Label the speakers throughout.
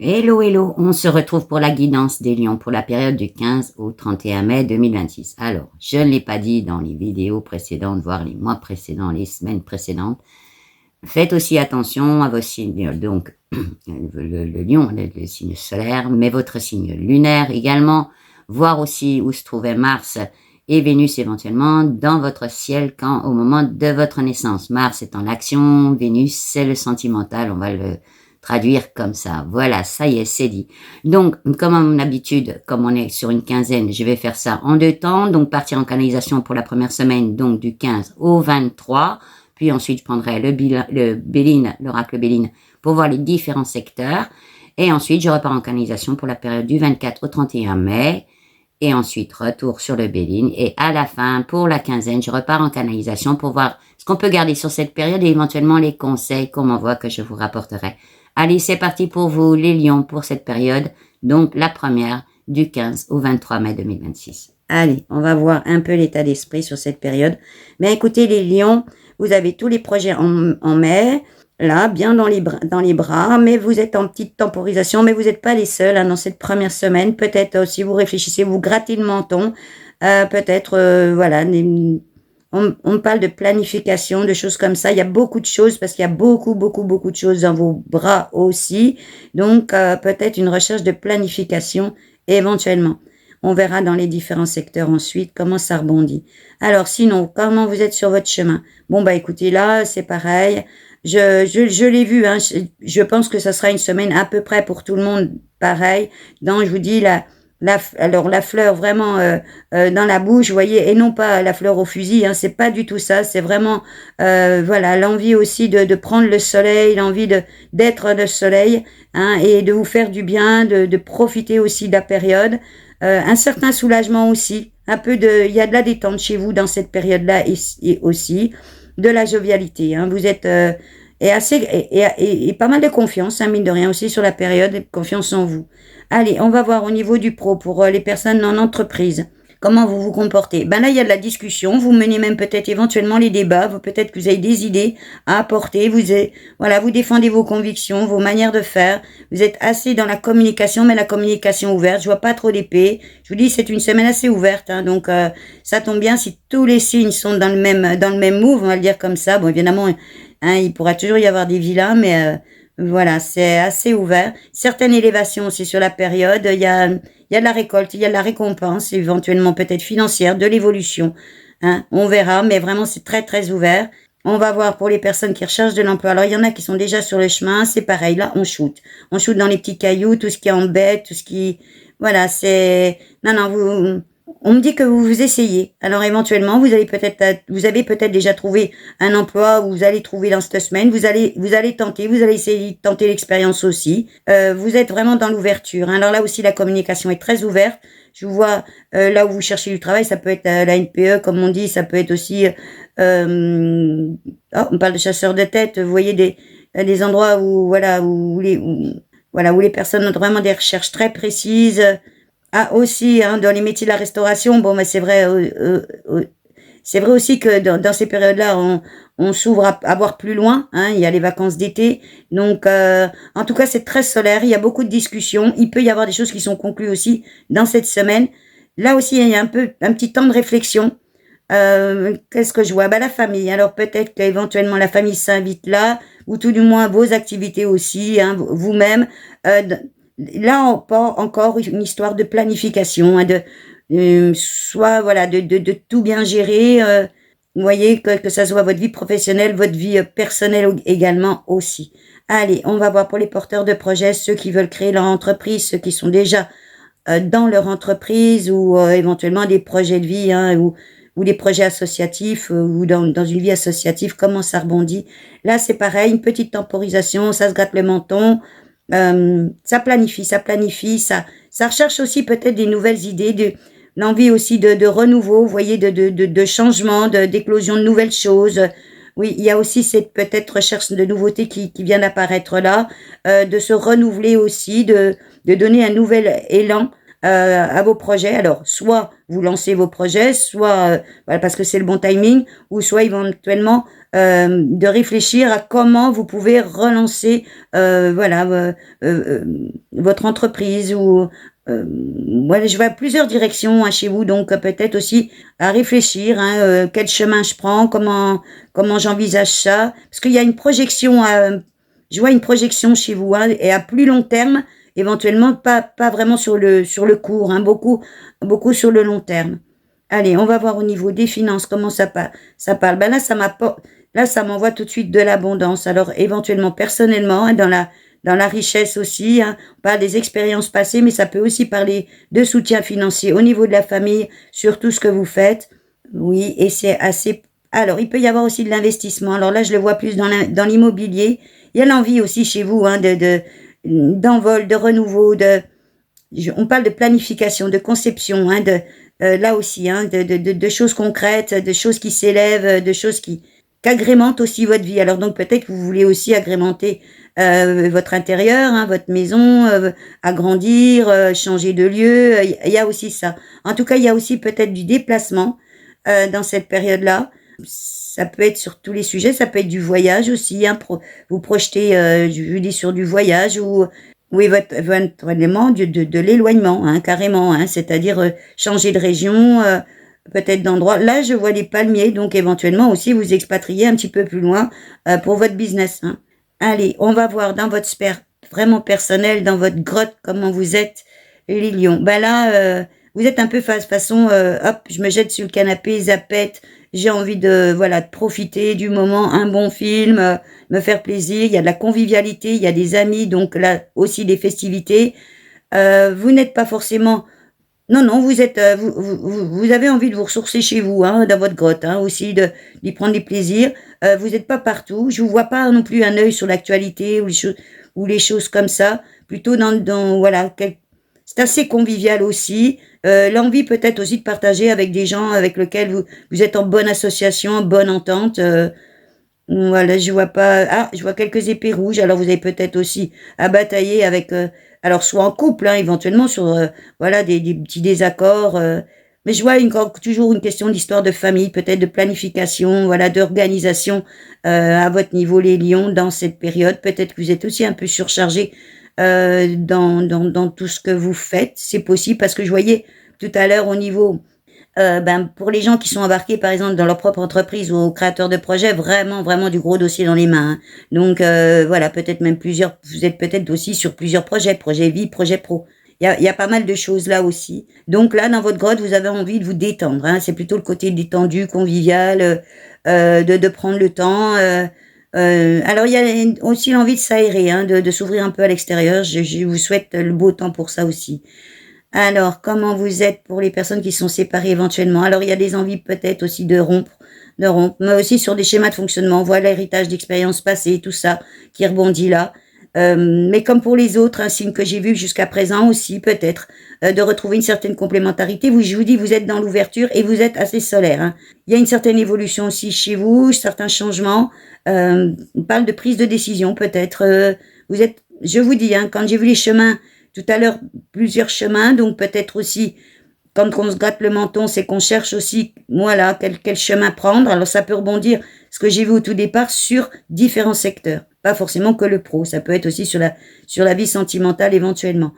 Speaker 1: Hello, hello, on se retrouve pour la guidance des lions pour la période du 15 au 31 mai 2026. Alors, je ne l'ai pas dit dans les vidéos précédentes, voire les mois précédents, les semaines précédentes. Faites aussi attention à vos signes, donc le lion, le signe solaire, mais votre signe lunaire également, voir aussi où se trouvait Mars et Vénus éventuellement dans votre ciel au moment de votre naissance. Mars étant l'action, Vénus c'est le sentimental, on va le traduire comme ça. Voilà, ça y est, c'est dit. Donc, comme à mon habitude, comme on est sur une quinzaine, je vais faire ça en 2 temps. Donc, partir en canalisation pour la première semaine, donc du 15 au 23. Puis ensuite, je prendrai le Béline, l'oracle Béline, pour voir les différents secteurs. Et ensuite, je repars en canalisation pour la période du 24 au 31 mai. Et ensuite, retour sur le Béline. Et à la fin, pour la quinzaine, je repars en canalisation pour voir ce qu'on peut garder sur cette période et éventuellement les conseils qu'on m'envoie que je vous rapporterai. Allez, c'est parti pour vous, les lions, pour cette période. Donc, la première du 15 au 23 mai 2026. Allez, on va voir un peu l'état d'esprit sur cette période. Mais écoutez, les lions, vous avez tous les projets en mai, là, bien dans les bras, mais vous êtes en petite temporisation, mais vous n'êtes pas les seuls dans cette première semaine. Peut-être si vous réfléchissez, vous grattez le menton, peut-être, voilà, on parle de planification, de choses comme ça. Il y a beaucoup de choses parce qu'il y a beaucoup de choses dans vos bras aussi. Donc, peut-être une recherche de planification éventuellement. On verra dans les différents secteurs ensuite comment ça rebondit. Alors, sinon, comment vous êtes sur votre chemin? Bon, bah écoutez, là, c'est pareil. Je l'ai vu, je pense que ça sera une semaine à peu près pour tout le monde pareil. Donc, je vous dis, alors la fleur vraiment dans la bouche, vous voyez, et non pas la fleur au fusil, c'est pas du tout ça, c'est vraiment voilà, l'envie aussi de prendre le soleil, l'envie d'être le soleil, et de vous faire du bien, de profiter aussi de la période, un certain soulagement aussi, il y a de la détente chez vous dans cette période-là et aussi de la jovialité, vous êtes et pas mal de confiance, mine de rien aussi sur la période, confiance en vous. Allez, on va voir au niveau du pro pour les personnes en entreprise. Comment vous vous comportez? Ben là, il y a de la discussion. Vous menez même peut-être éventuellement les débats. Peut-être que vous avez des idées à apporter. Vous défendez vos convictions, vos manières de faire. Vous êtes assez dans la communication, mais la communication ouverte. Je vois pas trop d'épée. Je vous dis, c'est une semaine assez ouverte. Donc, ça tombe bien si tous les signes sont dans le même move, on va le dire comme ça. Bon, évidemment, il pourra toujours y avoir des vilains, mais voilà, c'est assez ouvert. Certaines élévations aussi sur la période. Il y a de la récolte, il y a de la récompense, éventuellement peut-être financière, de l'évolution. On verra, mais vraiment c'est très très ouvert. On va voir pour les personnes qui recherchent de l'emploi. Alors il y en a qui sont déjà sur le chemin, c'est pareil. Là on shoot dans les petits cailloux, tout ce qui embête, tout ce qui, voilà, c'est non. On me dit que vous essayez. Alors éventuellement, vous avez peut-être déjà trouvé un emploi où vous allez trouver dans cette semaine. Vous allez essayer de tenter l'expérience aussi. Vous êtes vraiment dans l'ouverture. Alors là aussi, la communication est très ouverte. Je vous vois là où vous cherchez du travail, ça peut être la NPE, comme on dit, ça peut être aussi. On parle de chasseurs de tête. Vous voyez des endroits où les personnes ont vraiment des recherches très précises. Aussi, dans les métiers de la restauration, bon, mais c'est vrai aussi que dans ces périodes-là, on s'ouvre à voir plus loin. Il y a les vacances d'été, donc en tout cas, c'est très solaire. Il y a beaucoup de discussions. Il peut y avoir des choses qui sont conclues aussi dans cette semaine. Là aussi, il y a un petit temps de réflexion. Qu'est-ce que je vois? La famille. Alors peut-être qu'éventuellement la famille s'invite là, ou tout du moins vos activités aussi, vous-même. Là, encore une histoire de planification, soit voilà, de tout bien gérer. Vous voyez que ça soit votre vie professionnelle, votre vie personnelle également aussi. Allez, on va voir pour les porteurs de projets, ceux qui veulent créer leur entreprise, ceux qui sont déjà dans leur entreprise ou éventuellement des projets de vie ou des projets associatifs ou dans une vie associative, comment ça rebondit. Là, c'est pareil, une petite temporisation, ça se gratte le menton. Ça planifie, ça recherche aussi peut-être des nouvelles idées, l'envie aussi de renouveau, vous voyez, de changement, d'éclosion de nouvelles choses. Oui, il y a aussi cette peut-être recherche de nouveautés qui vient d'apparaître là, de se renouveler aussi, de donner un nouvel élan à vos projets. Alors, soit vous lancez vos projets, soit voilà, parce que c'est le bon timing, ou soit éventuellement de réfléchir à comment vous pouvez relancer voilà votre entreprise ou voilà, je vois plusieurs directions chez vous, donc peut-être aussi à réfléchir quel chemin je prends, comment j'envisage ça, parce qu'il y a une projection, je vois une projection chez vous et à plus long terme, éventuellement pas vraiment sur le court, beaucoup sur le long terme. Allez, on va voir au niveau des finances comment ça parle. Ben là, ça m'envoie tout de suite de l'abondance. Alors, éventuellement, personnellement, dans la richesse aussi, on parle des expériences passées, mais ça peut aussi parler de soutien financier au niveau de la famille, sur tout ce que vous faites. Oui, et c'est assez... Alors, il peut y avoir aussi de l'investissement. Alors là, je le vois plus dans l'immobilier. Il y a l'envie aussi chez vous d'envol, de renouveau, on parle de planification, de conception, là aussi, de choses concrètes, de choses qui s'élèvent, de choses qui agrémentent aussi votre vie. Alors donc peut-être que vous voulez aussi agrémenter votre intérieur, votre maison, agrandir, changer de lieu. Il y a aussi ça. En tout cas, il y a aussi peut-être du déplacement dans cette période-là. Ça peut être sur tous les sujets, ça peut être du voyage aussi. Vous projetez, je dis sur du voyage ou oui, votre élément de l'éloignement, carrément, c'est-à-dire changer de région, peut-être d'endroit. Là, je vois les palmiers, donc éventuellement aussi vous expatrier un petit peu plus loin pour votre business. Allez, on va voir dans votre sphère vraiment personnelle, dans votre grotte, comment vous êtes, les lions. Ben là, vous êtes un peu façon, hop, je me jette sur le canapé, zapette, j'ai envie de profiter du moment, un bon film, me faire plaisir, il y a de la convivialité, il y a des amis, donc là aussi des festivités. Vous n'êtes pas forcément... Non, vous êtes, vous avez envie de vous ressourcer chez vous, dans votre grotte, aussi d'y prendre des plaisirs. Vous n'êtes pas partout. Je vous vois pas non plus un œil sur l'actualité ou les choses comme ça. Plutôt voilà, c'est assez convivial aussi. L'envie peut-être aussi de partager avec des gens avec lesquels vous êtes en bonne association, en bonne entente. Voilà, je vois pas. Ah, je vois quelques épées rouges. Alors vous avez peut-être aussi à batailler avec. Alors soit en couple, éventuellement sur voilà des petits désaccords. Mais je vois toujours une question d'histoire de famille, peut-être de planification, voilà, d'organisation à votre niveau les lions dans cette période. Peut-être que vous êtes aussi un peu surchargé dans tout ce que vous faites. C'est possible parce que je voyais tout à l'heure au niveau pour les gens qui sont embarqués, par exemple, dans leur propre entreprise ou aux créateurs de projets, vraiment, vraiment du gros dossier dans les mains. Donc, voilà, peut-être même vous êtes peut-être aussi sur plusieurs projets, projet vie, projet pro. Il y a pas mal de choses là aussi. Donc là, dans votre grotte, vous avez envie de vous détendre. C'est plutôt le côté détendu, convivial, de prendre le temps. Alors, il y a aussi l'envie de s'aérer, de s'ouvrir un peu à l'extérieur. Je vous souhaite le beau temps pour ça aussi. Alors, comment vous êtes pour les personnes qui sont séparées éventuellement? Alors, il y a des envies peut-être aussi de rompre, mais aussi sur des schémas de fonctionnement. Voilà l'héritage d'expériences passées, tout ça qui rebondit là. Mais comme pour les autres, un signe que j'ai vu jusqu'à présent aussi, peut-être, de retrouver une certaine complémentarité. Je vous dis, vous êtes dans l'ouverture et vous êtes assez solaire. Il y a une certaine évolution aussi chez vous, certains changements. On parle de prise de décision, peut-être. Je vous dis, quand j'ai vu les chemins, tout à l'heure, plusieurs chemins, donc peut-être aussi, quand on se gratte le menton, c'est qu'on cherche aussi, voilà, quel chemin prendre. Alors ça peut rebondir, ce que j'ai vu au tout départ, sur différents secteurs. Pas forcément que le pro, ça peut être aussi sur la vie sentimentale éventuellement.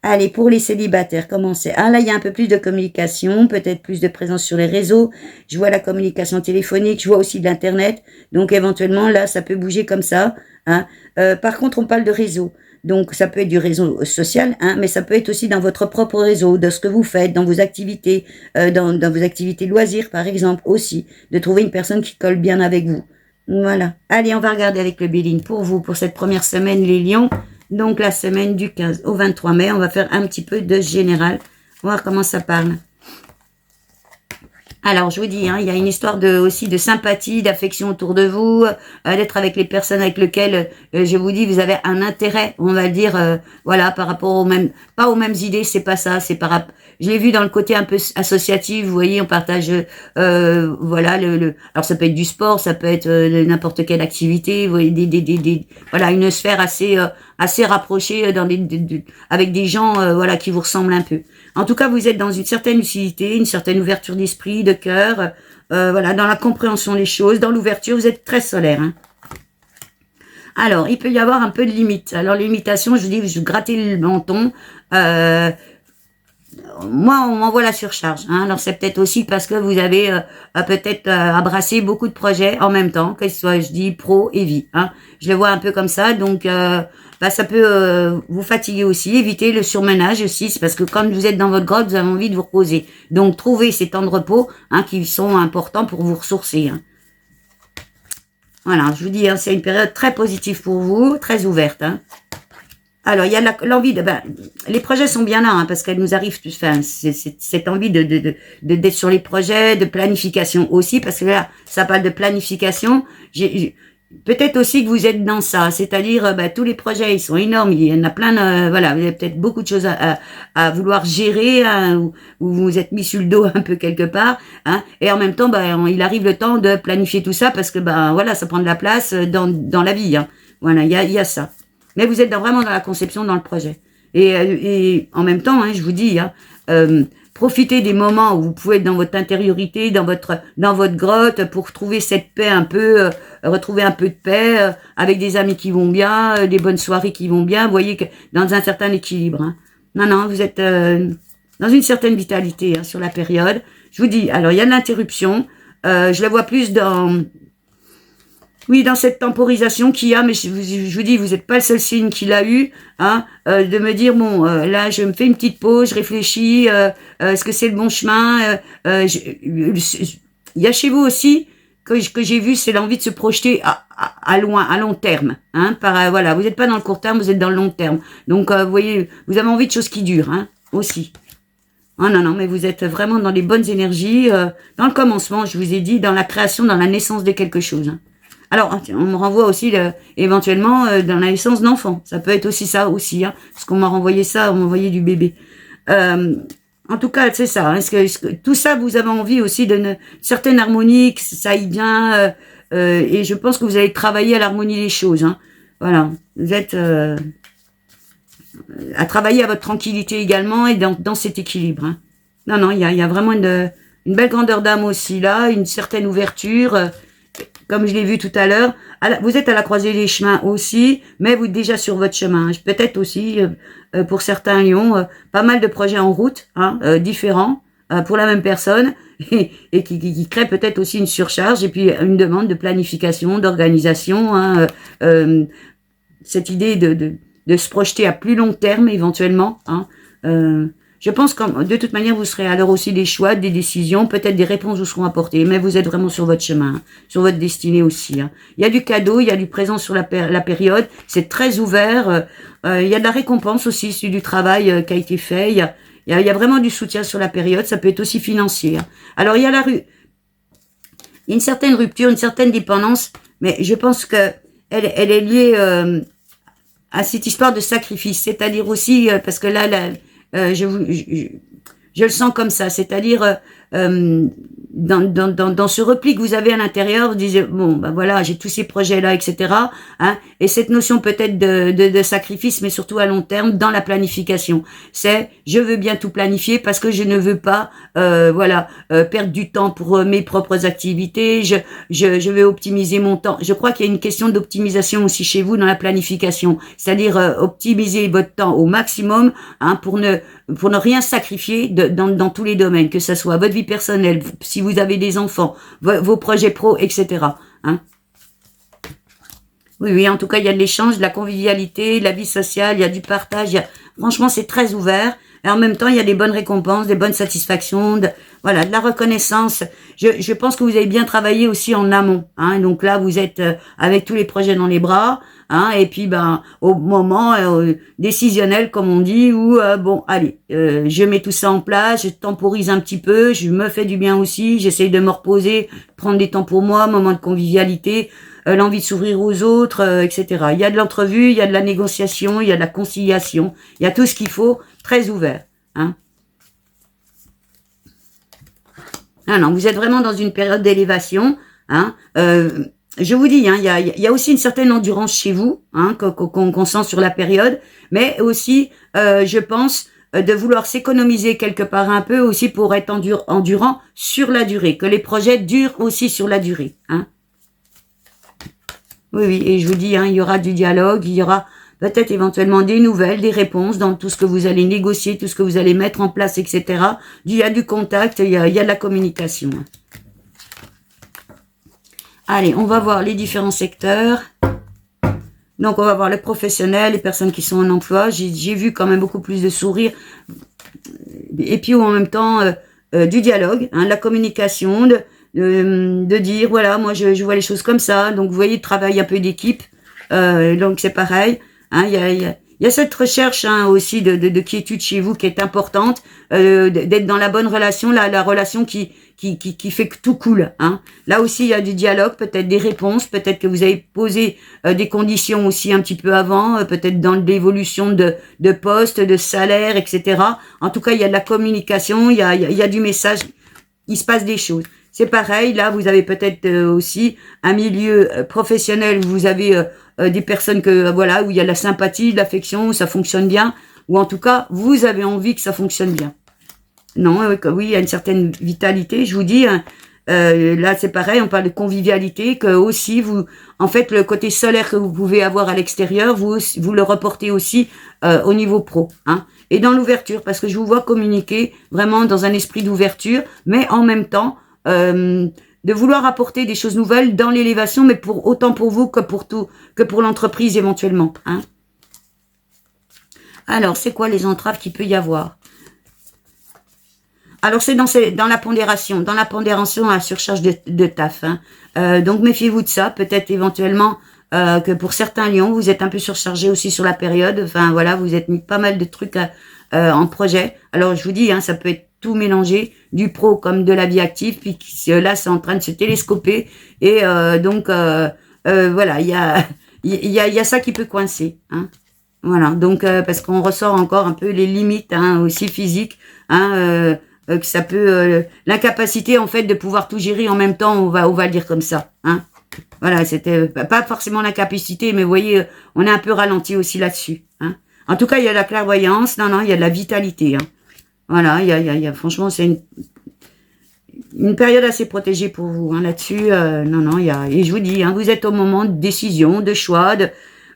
Speaker 1: Allez, pour les célibataires, comment c'est? Là, il y a un peu plus de communication, peut-être plus de présence sur les réseaux. Je vois la communication téléphonique, je vois aussi de l'Internet. Donc, éventuellement, là, ça peut bouger comme ça. Par contre, on parle de réseau. Donc, ça peut être du réseau social, mais ça peut être aussi dans votre propre réseau, de ce que vous faites, dans vos activités, dans vos activités loisirs, par exemple, aussi. De trouver une personne qui colle bien avec vous. Voilà. Allez, on va regarder avec le Béline pour vous, pour cette première semaine, les lions. Donc, la semaine du 15 au 23 mai, on va faire un petit peu de général. Voir comment ça parle. Alors, je vous dis, il y a une histoire aussi de sympathie, d'affection autour de vous, d'être avec les personnes avec lesquelles, je vous dis, vous avez un intérêt, on va dire, voilà, par rapport pas aux mêmes idées, c'est pas ça, c'est je l'ai vu dans le côté un peu associatif, vous voyez, on partage, voilà, alors ça peut être du sport, ça peut être n'importe quelle activité, vous voyez, voilà, une sphère assez rapprochée avec des gens, voilà, qui vous ressemblent un peu. En tout cas, vous êtes dans une certaine lucidité, une certaine ouverture d'esprit, de cœur, voilà, dans la compréhension des choses, dans l'ouverture, vous êtes très solaire, hein. Alors, il peut y avoir un peu de limite. Alors, l'imitation, je vous dis, je grattais le menton. Moi, on m'envoie la surcharge. Hein. Alors, c'est peut-être aussi parce que vous avez peut-être embrassé beaucoup de projets en même temps, que ce soit, je dis, pro et vie. Hein. Je le vois un peu comme ça. Donc, ça peut vous fatiguer aussi. Évitez le surmenage aussi. C'est parce que quand vous êtes dans votre grotte, vous avez envie de vous reposer. Donc, trouvez ces temps de repos qui sont importants pour vous ressourcer. Hein. Voilà, je vous dis, c'est une période très positive pour vous, très ouverte. Hein. Alors, il y a l'envie de... les projets sont bien là, parce qu'elles nous arrivent... Enfin, cette envie d'être sur les projets, de planification aussi, parce que là, ça parle de planification. Peut-être aussi que vous êtes dans ça, c'est-à-dire tous les projets, ils sont énormes, il y en a plein, voilà, vous avez peut-être beaucoup de choses à vouloir gérer, hein, ou vous vous êtes mis sur le dos un peu quelque part, hein, et en même temps, il arrive le temps de planifier tout ça parce que voilà, ça prend de la place dans la vie, hein. Voilà, il y a ça. Mais vous êtes vraiment dans la conception, dans le projet. Et en même temps, hein, je vous dis, hein, profitez des moments où vous pouvez être dans votre intériorité, dans votre grotte, pour trouver cette paix un peu, retrouver un peu de paix, avec des amis qui vont bien, des bonnes soirées qui vont bien. Vous voyez que dans un certain équilibre. Hein. Non, vous êtes dans une certaine vitalité hein, sur la période. Je vous dis, alors il y a de l'interruption. Je la vois plus dans... Oui, dans cette temporisation qu'il y a, mais je vous dis, vous n'êtes pas le seul signe qu'il a eu, hein, de me dire, bon, là, je me fais une petite pause, je réfléchis, est-ce que c'est le bon chemin il y a chez vous aussi, que j'ai vu, c'est l'envie de se projeter à long terme, hein, voilà, vous n'êtes pas dans le court terme, vous êtes dans le long terme. Donc, vous voyez, vous avez envie de choses qui durent, hein, aussi. Oh non, mais vous êtes vraiment dans les bonnes énergies, dans le commencement, je vous ai dit, dans la création, dans la naissance de quelque chose, hein. Alors, on me renvoie aussi éventuellement dans la naissance d'enfants. Ça peut être aussi ça aussi, hein, parce qu'on m'a renvoyé ça, on m'a envoyé du bébé. En tout cas, c'est ça. Hein, est-ce que tout ça, vous avez envie aussi d'une certaine harmonie, que ça aille bien, et je pense que vous allez travailler à l'harmonie des choses. Hein. Voilà, vous êtes à travailler à votre tranquillité également et dans cet équilibre. Hein. Non, il y a vraiment une belle grandeur d'âme aussi là, une certaine ouverture. Comme je l'ai vu tout à l'heure, vous êtes à la croisée des chemins aussi, mais vous êtes déjà sur votre chemin. Peut-être aussi, pour certains lions, pas mal de projets en route, hein, différents, pour la même personne, et qui crée peut-être aussi une surcharge, et puis une demande de planification, d'organisation, hein, cette idée de se projeter à plus long terme, éventuellement, hein, je pense que de toute manière, vous serez à l'heure aussi des choix, des décisions, peut-être des réponses vous seront apportées, mais vous êtes vraiment sur votre chemin, hein, sur votre destinée aussi. Hein. Il y a du cadeau, il y a du présent sur la période, c'est très ouvert, il y a de la récompense aussi, c'est du travail qui a été fait, il y a vraiment du soutien sur la période, ça peut être aussi financier. Hein. Alors, il y a il y a une certaine rupture, une certaine dépendance, mais je pense que elle est liée à cette histoire de sacrifice, c'est-à-dire aussi, parce que là je le sens comme ça, c'est-à-dire dans ce repli que vous avez à l'intérieur, vous disiez bon voilà, j'ai tous ces projets là, etc. Hein, et cette notion peut-être de sacrifice, mais surtout à long terme dans la planification, c'est je veux bien tout planifier parce que je ne veux pas perdre du temps pour mes propres activités. Je vais optimiser mon temps. Je crois qu'il y a une question d'optimisation aussi chez vous dans la planification, c'est-à-dire optimiser votre temps au maximum, hein, pour ne rien sacrifier dans tous les domaines, que ce soit votre vie personnelle, si vous avez des enfants, vos projets pro, etc. Hein. Oui, en tout cas, il y a de l'échange, de la convivialité, de la vie sociale, il y a du partage. Franchement, c'est très ouvert. Et en même temps, il y a des bonnes récompenses, des bonnes satisfactions, de la reconnaissance. Je pense que vous avez bien travaillé aussi en amont. Hein. Donc là, vous êtes avec tous les projets dans les bras. Hein, et puis, au moment décisionnel, comme on dit, où, je mets tout ça en place, je temporise un petit peu, je me fais du bien aussi, j'essaye de me reposer, prendre des temps pour moi, moment de convivialité, l'envie de s'ouvrir aux autres, etc. Il y a de l'entrevue, il y a de la négociation, il y a de la conciliation, il y a tout ce qu'il faut, très ouvert. Hein. Ah non, vous êtes vraiment dans une période d'élévation. Hein. Je vous dis, hein, il y a aussi une certaine endurance chez vous, hein, qu'on sent sur la période, mais aussi, je pense, de vouloir s'économiser quelque part un peu aussi pour être endurant sur la durée, que les projets durent aussi sur la durée. Hein. Oui, oui, et je vous dis, hein, il y aura du dialogue, il y aura peut-être éventuellement des nouvelles, des réponses dans tout ce que vous allez négocier, tout ce que vous allez mettre en place, etc. Il y a du contact, il y a de la communication. Allez, on va voir les différents secteurs. Donc, on va voir les professionnels, les personnes qui sont en emploi. J'ai vu quand même beaucoup plus de sourires. Et puis, en même temps, du dialogue, hein, la communication, de dire, voilà, moi, je vois les choses comme ça. Donc, vous voyez, travail un peu d'équipe. Donc, c'est pareil. Hein, il y a cette recherche hein, aussi de quiétude chez vous qui est importante, d'être dans la bonne relation, la relation qui fait que tout coule. Hein. Là aussi, il y a du dialogue, peut-être des réponses, peut-être que vous avez posé des conditions aussi un petit peu avant, peut-être dans l'évolution de poste, de salaire, etc. En tout cas, il y a de la communication, il y a du message, il se passe des choses. C'est pareil, là, vous avez peut-être aussi un milieu professionnel où vous avez des personnes que voilà où il y a de la sympathie, de l'affection, où ça fonctionne bien, ou en tout cas, vous avez envie que ça fonctionne bien. Non, oui, il y a une certaine vitalité, je vous dis. Hein, là, c'est pareil, on parle de convivialité, que aussi, vous, en fait, le côté solaire que vous pouvez avoir à l'extérieur, vous le reportez aussi au niveau pro. Hein, et dans l'ouverture, parce que je vous vois communiquer vraiment dans un esprit d'ouverture, mais en même temps, de vouloir apporter des choses nouvelles dans l'élévation, mais autant pour vous que pour l'entreprise éventuellement. Hein. Alors, c'est quoi les entraves qu'il peut y avoir? Alors, c'est dans la pondération. Dans la pondération, la surcharge de taf. Hein. Donc, méfiez-vous de ça. Peut-être éventuellement que pour certains lions, vous êtes un peu surchargé aussi sur la période. Enfin, voilà, vous êtes mis pas mal de trucs en projet. Alors, je vous dis, hein, ça peut être tout mélangé, du pro comme de la vie active, puis là, c'est en train de se télescoper. Et donc, voilà, il y a ça qui peut coincer. Hein. Voilà, donc, parce qu'on ressort encore un peu les limites hein, aussi physiques, hein, que ça peut l'incapacité en fait de pouvoir tout gérer en même temps, on va le dire comme ça. Hein. Voilà, c'était pas forcément l'incapacité, mais vous voyez, on est un peu ralenti aussi là-dessus. Hein. En tout cas, il y a de la clairvoyance, non, il y a de la vitalité. Hein. Voilà, il y a franchement, c'est une période assez protégée pour vous hein, là-dessus. Non, et je vous dis, hein, vous êtes au moment de décision, de choix,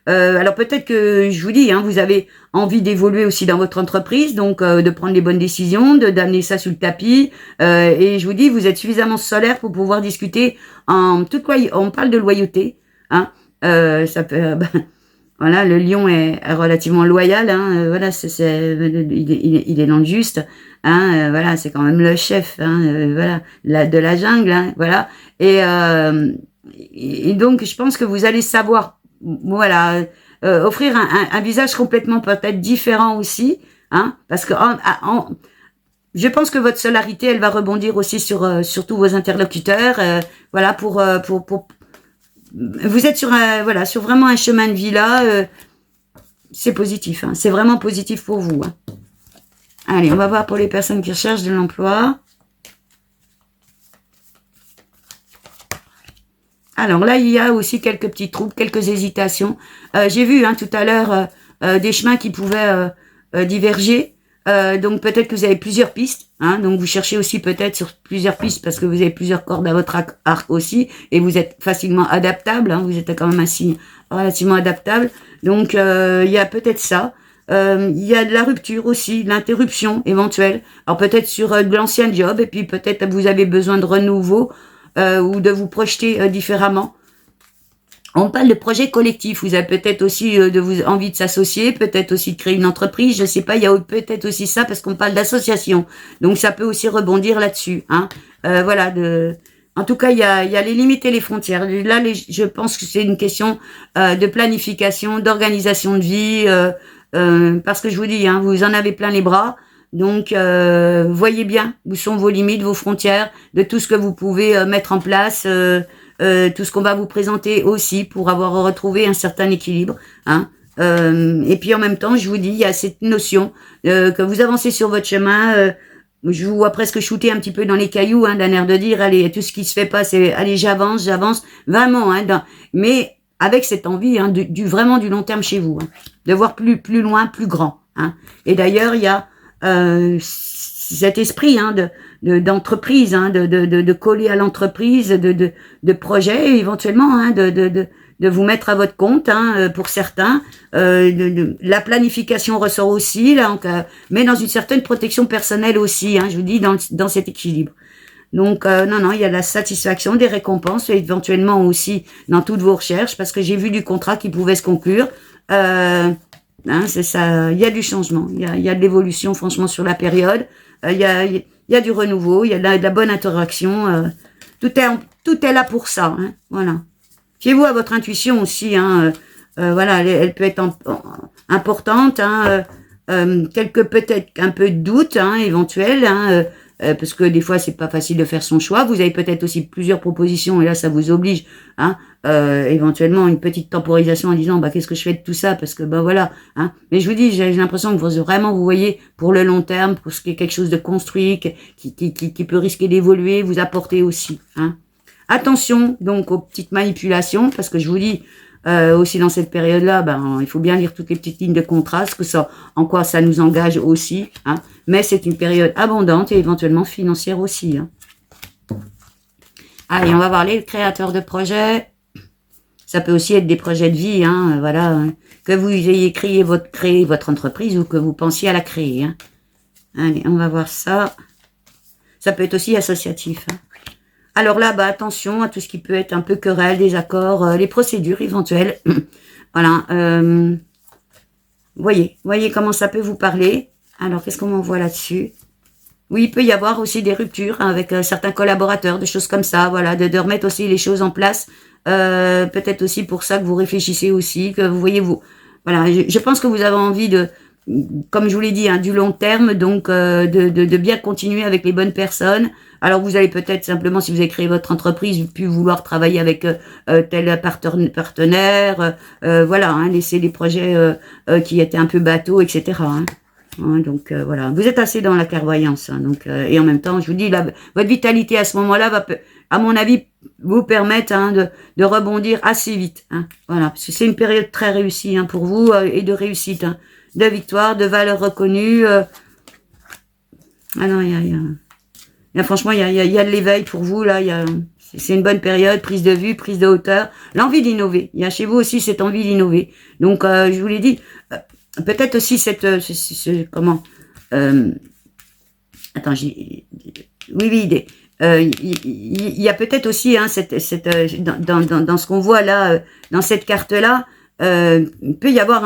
Speaker 1: alors peut-être que je vous dis, hein, vous avez envie d'évoluer aussi dans votre entreprise, donc de prendre les bonnes décisions, d'amener ça sur le tapis. Et je vous dis, vous êtes suffisamment solaire pour pouvoir discuter en toute on parle de loyauté. Hein, ça peut, voilà, le lion est relativement loyal. Hein, voilà, il est dans le juste. Hein, voilà, c'est quand même le chef. Hein, voilà, de la jungle. Hein, voilà. Et donc, je pense que vous allez savoir. Voilà, offrir un visage complètement peut-être différent aussi, hein, parce que je pense que votre solarité, elle va rebondir aussi sur tous vos interlocuteurs, voilà, vous êtes sur voilà, sur vraiment un chemin de vie là, c'est positif, hein, c'est vraiment positif pour vous. Hein. Allez, on va voir pour les personnes qui recherchent de l'emploi. Alors là, il y a aussi quelques petits troubles, quelques hésitations. J'ai vu hein, tout à l'heure des chemins qui pouvaient diverger. Donc peut-être que vous avez plusieurs pistes. Hein, donc vous cherchez aussi peut-être sur plusieurs pistes parce que vous avez plusieurs cordes à votre arc aussi. Et vous êtes facilement adaptable. Hein, vous êtes quand même un signe relativement adaptable. Donc il y a peut-être ça. Il y a de la rupture aussi, de l'interruption éventuelle. Alors peut-être sur de l'ancien job et puis peut-être vous avez besoin de renouveau. Ou de vous projeter différemment. On parle de projet collectif. Vous avez peut-être aussi envie de s'associer, peut-être aussi de créer une entreprise. Je sais pas. Il y a peut-être aussi ça parce qu'on parle d'association. Donc ça peut aussi rebondir là-dessus. Hein. Voilà. En tout cas, il y a les limites et les frontières. Là, je pense que c'est une question de planification, d'organisation de vie. Parce que je vous dis, hein, vous en avez plein les bras. Donc, voyez bien où sont vos limites, vos frontières, de tout ce que vous pouvez mettre en place, tout ce qu'on va vous présenter aussi pour avoir retrouvé un certain équilibre. Hein. Et puis en même temps, je vous dis, il y a cette notion que vous avancez sur votre chemin je vous vois presque shooter un petit peu dans les cailloux, hein, d'un air de dire, allez, tout ce qui se fait pas, c'est, allez, j'avance, vraiment, hein, mais avec cette envie, hein, vraiment du long terme chez vous, hein, de voir plus loin, plus grand, hein. Et d'ailleurs, il y a cet esprit, hein, d'entreprise, hein, de coller à l'entreprise, de projet, éventuellement, hein, de vous mettre à votre compte, hein, pour certains. La planification ressort aussi, là, mais dans une certaine protection personnelle aussi, hein, je vous dis, dans cet équilibre. Donc, non, il y a la satisfaction, des récompenses, et éventuellement aussi dans toutes vos recherches, parce que j'ai vu du contrat qui pouvait se conclure. Hein, c'est ça, il y a du changement, il y a de l'évolution, franchement, sur la période. Il y a du renouveau, il y a de la bonne interaction. Tout est là pour ça, hein, voilà. Fiez-vous à votre intuition aussi, hein, voilà, elle peut être importante, hein, quelques peut-être un peu de doute, hein, éventuel, hein, parce que des fois c'est pas facile de faire son choix. Vous avez peut-être aussi plusieurs propositions et là ça vous oblige, hein, éventuellement une petite temporisation en disant bah qu'est-ce que je fais de tout ça parce que bah voilà, hein. Mais je vous dis, j'ai l'impression que vous voyez pour le long terme, pour ce qui est quelque chose de construit, qui peut risquer d'évoluer, vous apporter aussi, hein. Attention donc aux petites manipulations, parce que je vous dis aussi dans cette période-là, ben il faut bien lire toutes les petites lignes de contraste, que ça, en quoi ça nous engage aussi, hein. Mais c'est une période abondante et éventuellement financière aussi, hein. Allez, on va voir les créateurs de projets. Ça peut aussi être des projets de vie, hein, voilà, hein. Que vous ayez créé votre entreprise ou que vous pensiez à la créer, hein. Allez, on va voir ça. Ça peut être aussi associatif, hein. Alors là, bah attention à tout ce qui peut être un peu querelle, désaccord, les procédures éventuelles. Voilà. Voyez comment ça peut vous parler. Alors, qu'est-ce qu'on m'envoie là-dessus? Oui, il peut y avoir aussi des ruptures, hein, avec certains collaborateurs, des choses comme ça. Voilà, de remettre aussi les choses en place. Peut-être aussi pour ça que vous réfléchissez aussi, que vous voyez vous. Voilà, je pense que vous avez envie de, comme je vous l'ai dit, hein, du long terme, donc de bien continuer avec les bonnes personnes. Alors vous allez peut-être simplement, si vous avez créé votre entreprise, puis vouloir travailler avec tel partenaire, voilà, hein, laisser les projets qui étaient un peu bateaux, etc. Hein. Hein, donc voilà, vous êtes assez dans la clairvoyance, hein, donc et en même temps, je vous dis, votre vitalité à ce moment-là va, à mon avis, vous permettre, hein, de rebondir assez vite. Hein, voilà, parce que c'est une période très réussie, hein, pour vous et de réussite. Hein, de victoire, de valeur reconnue. Ah non, franchement, il y a de l'éveil pour vous, là. C'est une bonne période, prise de vue, prise de hauteur, l'envie d'innover. Il y a chez vous aussi cette envie d'innover. Donc, je vous l'ai dit, peut-être aussi cette... comment attends, oui, il y a peut-être aussi, hein, dans ce qu'on voit là, dans cette carte-là, il peut y avoir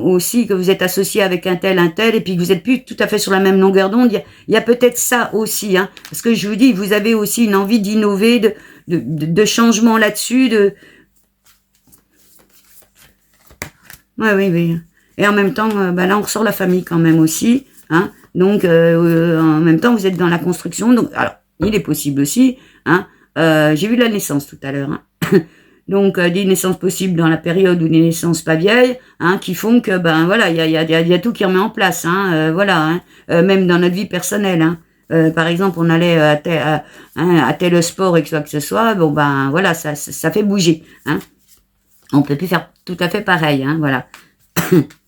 Speaker 1: aussi que vous êtes associé avec un tel, et puis que vous n'êtes plus tout à fait sur la même longueur d'onde. Il y a peut-être ça aussi, hein, parce que je vous dis, vous avez aussi une envie d'innover, de changement là-dessus, oui. Et en même temps, là, on ressort la famille quand même aussi, hein. Donc, en même temps, vous êtes dans la construction. Donc, alors, il est possible aussi, hein. J'ai vu la naissance tout à l'heure, hein. Donc, des naissances possibles dans la période ou des naissances pas vieilles, hein, qui font que, voilà, il y a tout qui remet en place, hein, voilà, hein, même dans notre vie personnelle, hein. Par exemple, on allait à tel sport et que ce soit, bon, voilà, ça fait bouger, hein. On peut plus faire tout à fait pareil, hein, voilà.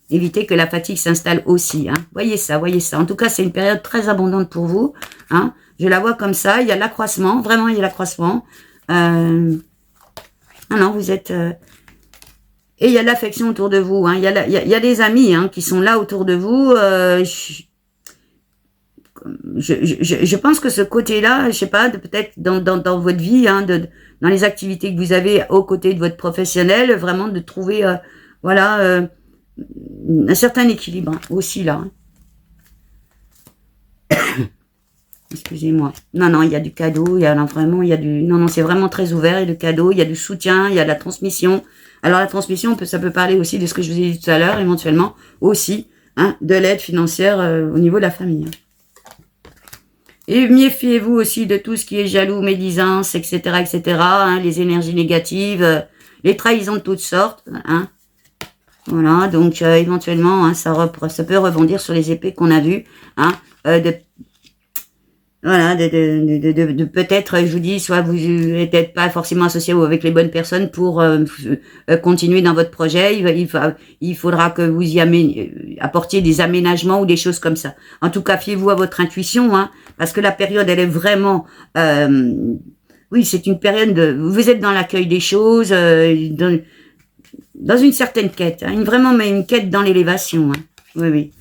Speaker 1: Éviter que la fatigue s'installe aussi, hein. Voyez ça. En tout cas, c'est une période très abondante pour vous, hein. Je la vois comme ça, il y a l'accroissement, vraiment, il y a l'accroissement. Non, vous êtes... Et il y a de l'affection autour de vous, hein. Il y a des amis, hein, qui sont là autour de vous. Je pense que ce côté-là, je sais pas, peut-être dans votre vie, hein, dans les activités que vous avez aux côtés de votre professionnel, vraiment de trouver, voilà, un certain équilibre, hein, aussi là. Hein. Excusez-moi. Non, il y a du cadeau, non, c'est vraiment très ouvert, il y a du cadeau, il y a du soutien, il y a de la transmission. Alors la transmission, ça peut parler aussi de ce que je vous ai dit tout à l'heure, éventuellement, aussi, hein, de l'aide financière au niveau de la famille. Et méfiez-vous aussi de tout ce qui est jaloux, médisance, etc., hein, les énergies négatives, les trahisons de toutes sortes, hein. Voilà, donc éventuellement, hein, ça peut rebondir sur les épées qu'on a vues, hein, Voilà, de peut-être, je vous dis, soit vous n'êtes pas forcément associé avec les bonnes personnes pour continuer dans votre projet. Il faudra que vous y apportiez des aménagements ou des choses comme ça. En tout cas, fiez-vous à votre intuition, hein, parce que la période, elle est vraiment... oui, c'est une période de... Vous êtes dans l'accueil des choses, dans une certaine quête, hein, vraiment, mais une quête dans l'élévation. Hein. Oui, oui.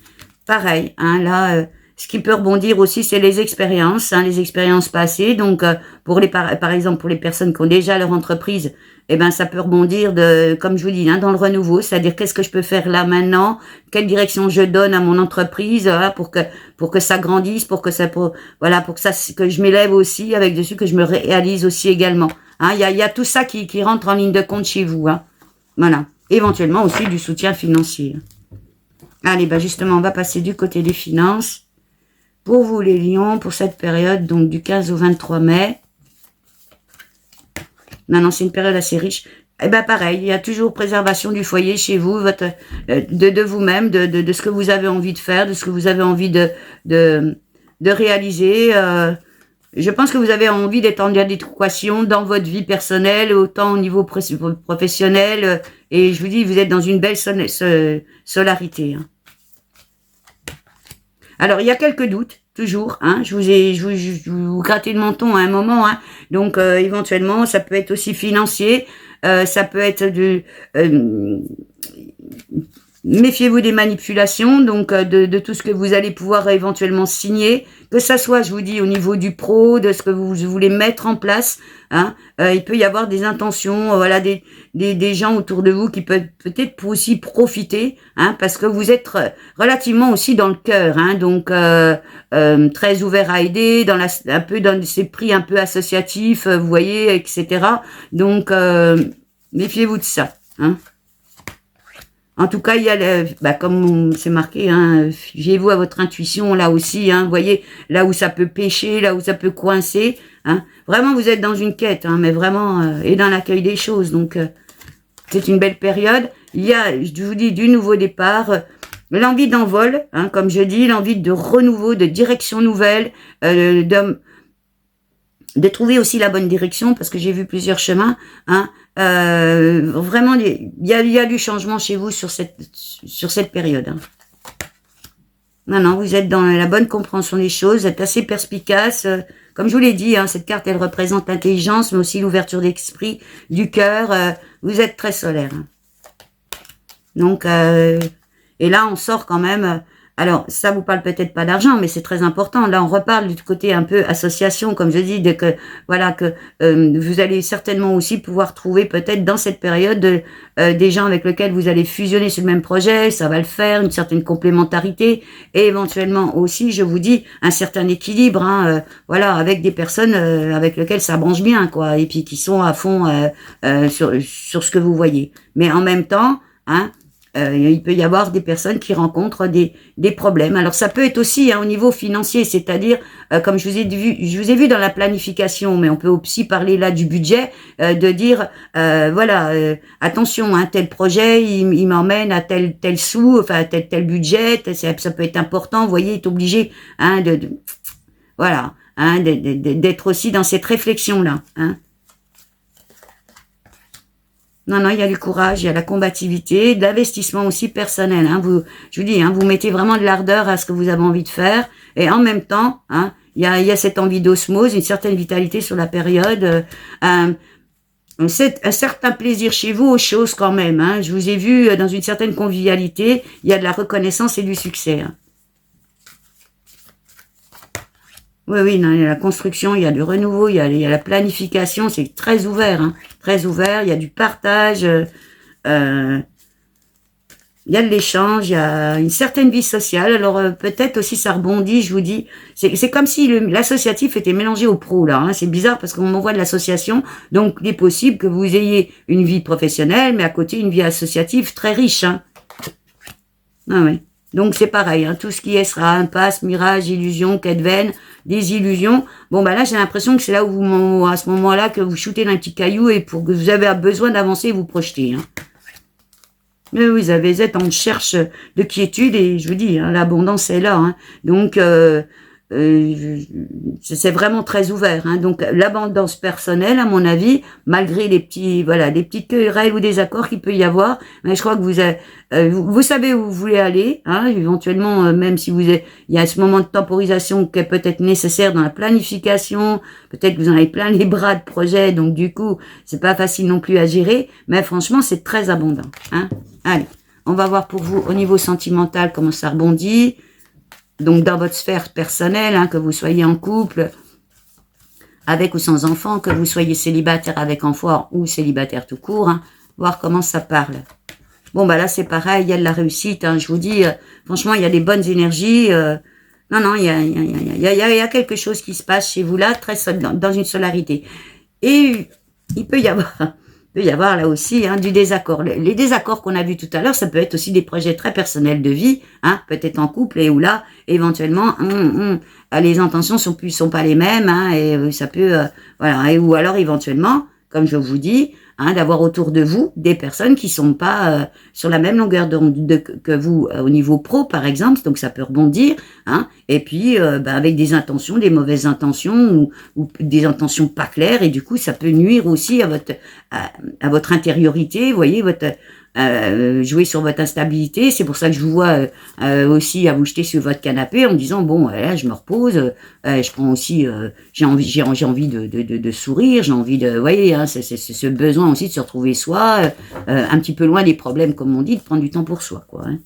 Speaker 1: Pareil, hein, là... ce qui peut rebondir aussi, c'est les expériences, hein, les expériences passées. Donc, pour les par exemple, pour les personnes qui ont déjà leur entreprise, eh ben, ça peut rebondir comme je vous dis, hein, dans le renouveau. C'est-à-dire, qu'est-ce que je peux faire là maintenant? Quelle direction je donne à mon entreprise, pour que ça grandisse, voilà, pour que que je m'élève aussi avec dessus, que je me réalise aussi également. Hein, il y a tout ça qui rentre en ligne de compte chez vous. Hein. Voilà. Éventuellement aussi du soutien financier. Allez, bah justement, on va passer du côté des finances. Pour vous les lions, pour cette période, donc du 15 au 23 mai. Non, c'est une période assez riche. Eh ben pareil, il y a toujours préservation du foyer chez vous, de vous-même, de ce que vous avez envie de faire, de ce que vous avez envie de réaliser. Je pense que vous avez envie d'être en adéquation dans votre vie personnelle, autant au niveau professionnel. Et je vous dis, vous êtes dans une belle solarité. Hein. Alors, il y a quelques doutes, toujours. Hein, je vous grattais le menton à un moment. Hein, donc, éventuellement, ça peut être aussi financier. Ça peut être méfiez-vous des manipulations, donc de tout ce que vous allez pouvoir éventuellement signer, que ça soit, je vous dis, au niveau du pro, de ce que vous voulez mettre en place. Hein, il peut y avoir des intentions, voilà, des gens autour de vous qui peuvent peut-être aussi profiter, hein, parce que vous êtes relativement aussi dans le cœur, hein, donc très ouvert à aider, un peu dans ces prix un peu associatifs, vous voyez, etc. Donc méfiez-vous de ça, hein. En tout cas, il y a comme c'est marqué, hein, fiez-vous à votre intuition là aussi, hein, vous voyez, là où ça peut pêcher, là où ça peut coincer, hein. Vraiment, vous êtes dans une quête, hein, mais vraiment, et dans l'accueil des choses. Donc, c'est une belle période. Il y a, je vous dis, du nouveau départ, l'envie d'envol, hein, comme je dis, l'envie de renouveau, de direction nouvelle, de trouver aussi la bonne direction, parce que j'ai vu plusieurs chemins, hein. Vraiment, il y a du changement chez vous sur cette période. Hein. Non, vous êtes dans la bonne compréhension des choses, vous êtes assez perspicace. Comme je vous l'ai dit, hein, cette carte, elle représente l'intelligence, mais aussi l'ouverture d'esprit, du cœur. Vous êtes très solaire. Hein. Donc, et là, on sort quand même... alors, ça vous parle peut-être pas d'argent, mais c'est très important. Là, on reparle du côté un peu association, comme je dis, que vous allez certainement aussi pouvoir trouver peut-être dans cette période des gens avec lesquels vous allez fusionner sur le même projet. Ça va le faire, une certaine complémentarité et éventuellement aussi, je vous dis, un certain équilibre. Hein, voilà, avec des personnes avec lesquelles ça branche bien, quoi, et puis qui sont à fond sur ce que vous voyez. Mais en même temps, hein. Il peut y avoir des personnes qui rencontrent des problèmes. Alors ça peut être aussi hein, au niveau financier, c'est-à-dire comme je vous ai vu dans la planification, mais on peut aussi parler là du budget, de dire voilà attention, hein, tel projet il m'emmène à tel sou, enfin tel budget, ça peut être important. Vous voyez, il est obligé hein, voilà hein, d'être aussi dans cette réflexion là. Hein. Non, il y a du courage, il y a la combativité, de l'investissement aussi personnel. Hein. Je vous dis, hein, vous mettez vraiment de l'ardeur à ce que vous avez envie de faire. Et en même temps, hein, il y a cette envie d'osmose, une certaine vitalité sur la période, un certain plaisir chez vous aux choses quand même. Hein. Je vous ai vu dans une certaine convivialité, il y a de la reconnaissance et du succès. Hein. Oui, non, il y a la construction, il y a du renouveau, il y a la planification, c'est très ouvert, hein, très ouvert, il y a du partage, il y a de l'échange, il y a une certaine vie sociale, alors peut-être aussi ça rebondit, je vous dis, c'est comme si l'associatif était mélangé au pro, là, hein, c'est bizarre parce qu'on m'envoie de l'association, donc il est possible que vous ayez une vie professionnelle, mais à côté une vie associative très riche, hein. Ah oui. Donc c'est pareil, hein, tout ce qui est sera impasse, mirage, illusion, quête vaine, désillusion. Bon bah là j'ai l'impression que c'est là où à ce moment-là que vous shootez d'un petit caillou et pour que vous avez besoin d'avancer et vous projeter. Hein. Mais vous êtes en recherche de quiétude et je vous dis, hein, l'abondance est là. Hein. Donc c'est vraiment très ouvert. Hein. Donc l'abondance personnelle, à mon avis, malgré les petites querelles ou désaccords qu'il peut y avoir, mais je crois que vous savez où vous voulez aller. Hein, éventuellement, même si il y a ce moment de temporisation qui est peut-être nécessaire dans la planification, peut-être que vous en avez plein les bras de projets, donc du coup, c'est pas facile non plus à gérer. Mais franchement, c'est très abondant. Hein. Allez, on va voir pour vous au niveau sentimental comment ça rebondit. Donc, dans votre sphère personnelle, hein, que vous soyez en couple, avec ou sans enfant, que vous soyez célibataire avec enfant ou célibataire tout court, hein, voir comment ça parle. Bon, bah là, c'est pareil, il y a de la réussite, hein, je vous dis, franchement, il y a des bonnes énergies. Non, il y a quelque chose qui se passe chez vous là, très dans une solarité. Et il peut y avoir là aussi hein, du désaccord. Les désaccords qu'on a vus tout à l'heure, ça peut être aussi des projets très personnels de vie, hein, peut-être en couple et où là, éventuellement, les intentions sont pas les mêmes, hein, et ça peut, voilà, ou alors éventuellement, comme je vous dis, hein, d'avoir autour de vous des personnes qui sont pas sur la même longueur d'onde que vous au niveau pro, par exemple, donc ça peut rebondir, hein, et puis avec des intentions, des mauvaises intentions ou des intentions pas claires, et du coup ça peut nuire aussi à votre intériorité, vous voyez, jouer sur votre instabilité. C'est pour ça que je vous vois aussi à vous jeter sur votre canapé en disant bon là je me repose, je prends aussi j'ai envie de sourire, j'ai envie de, vous voyez, hein, c'est ce besoin aussi de se retrouver soi, un petit peu loin des problèmes comme on dit, de prendre du temps pour soi, quoi. Hein.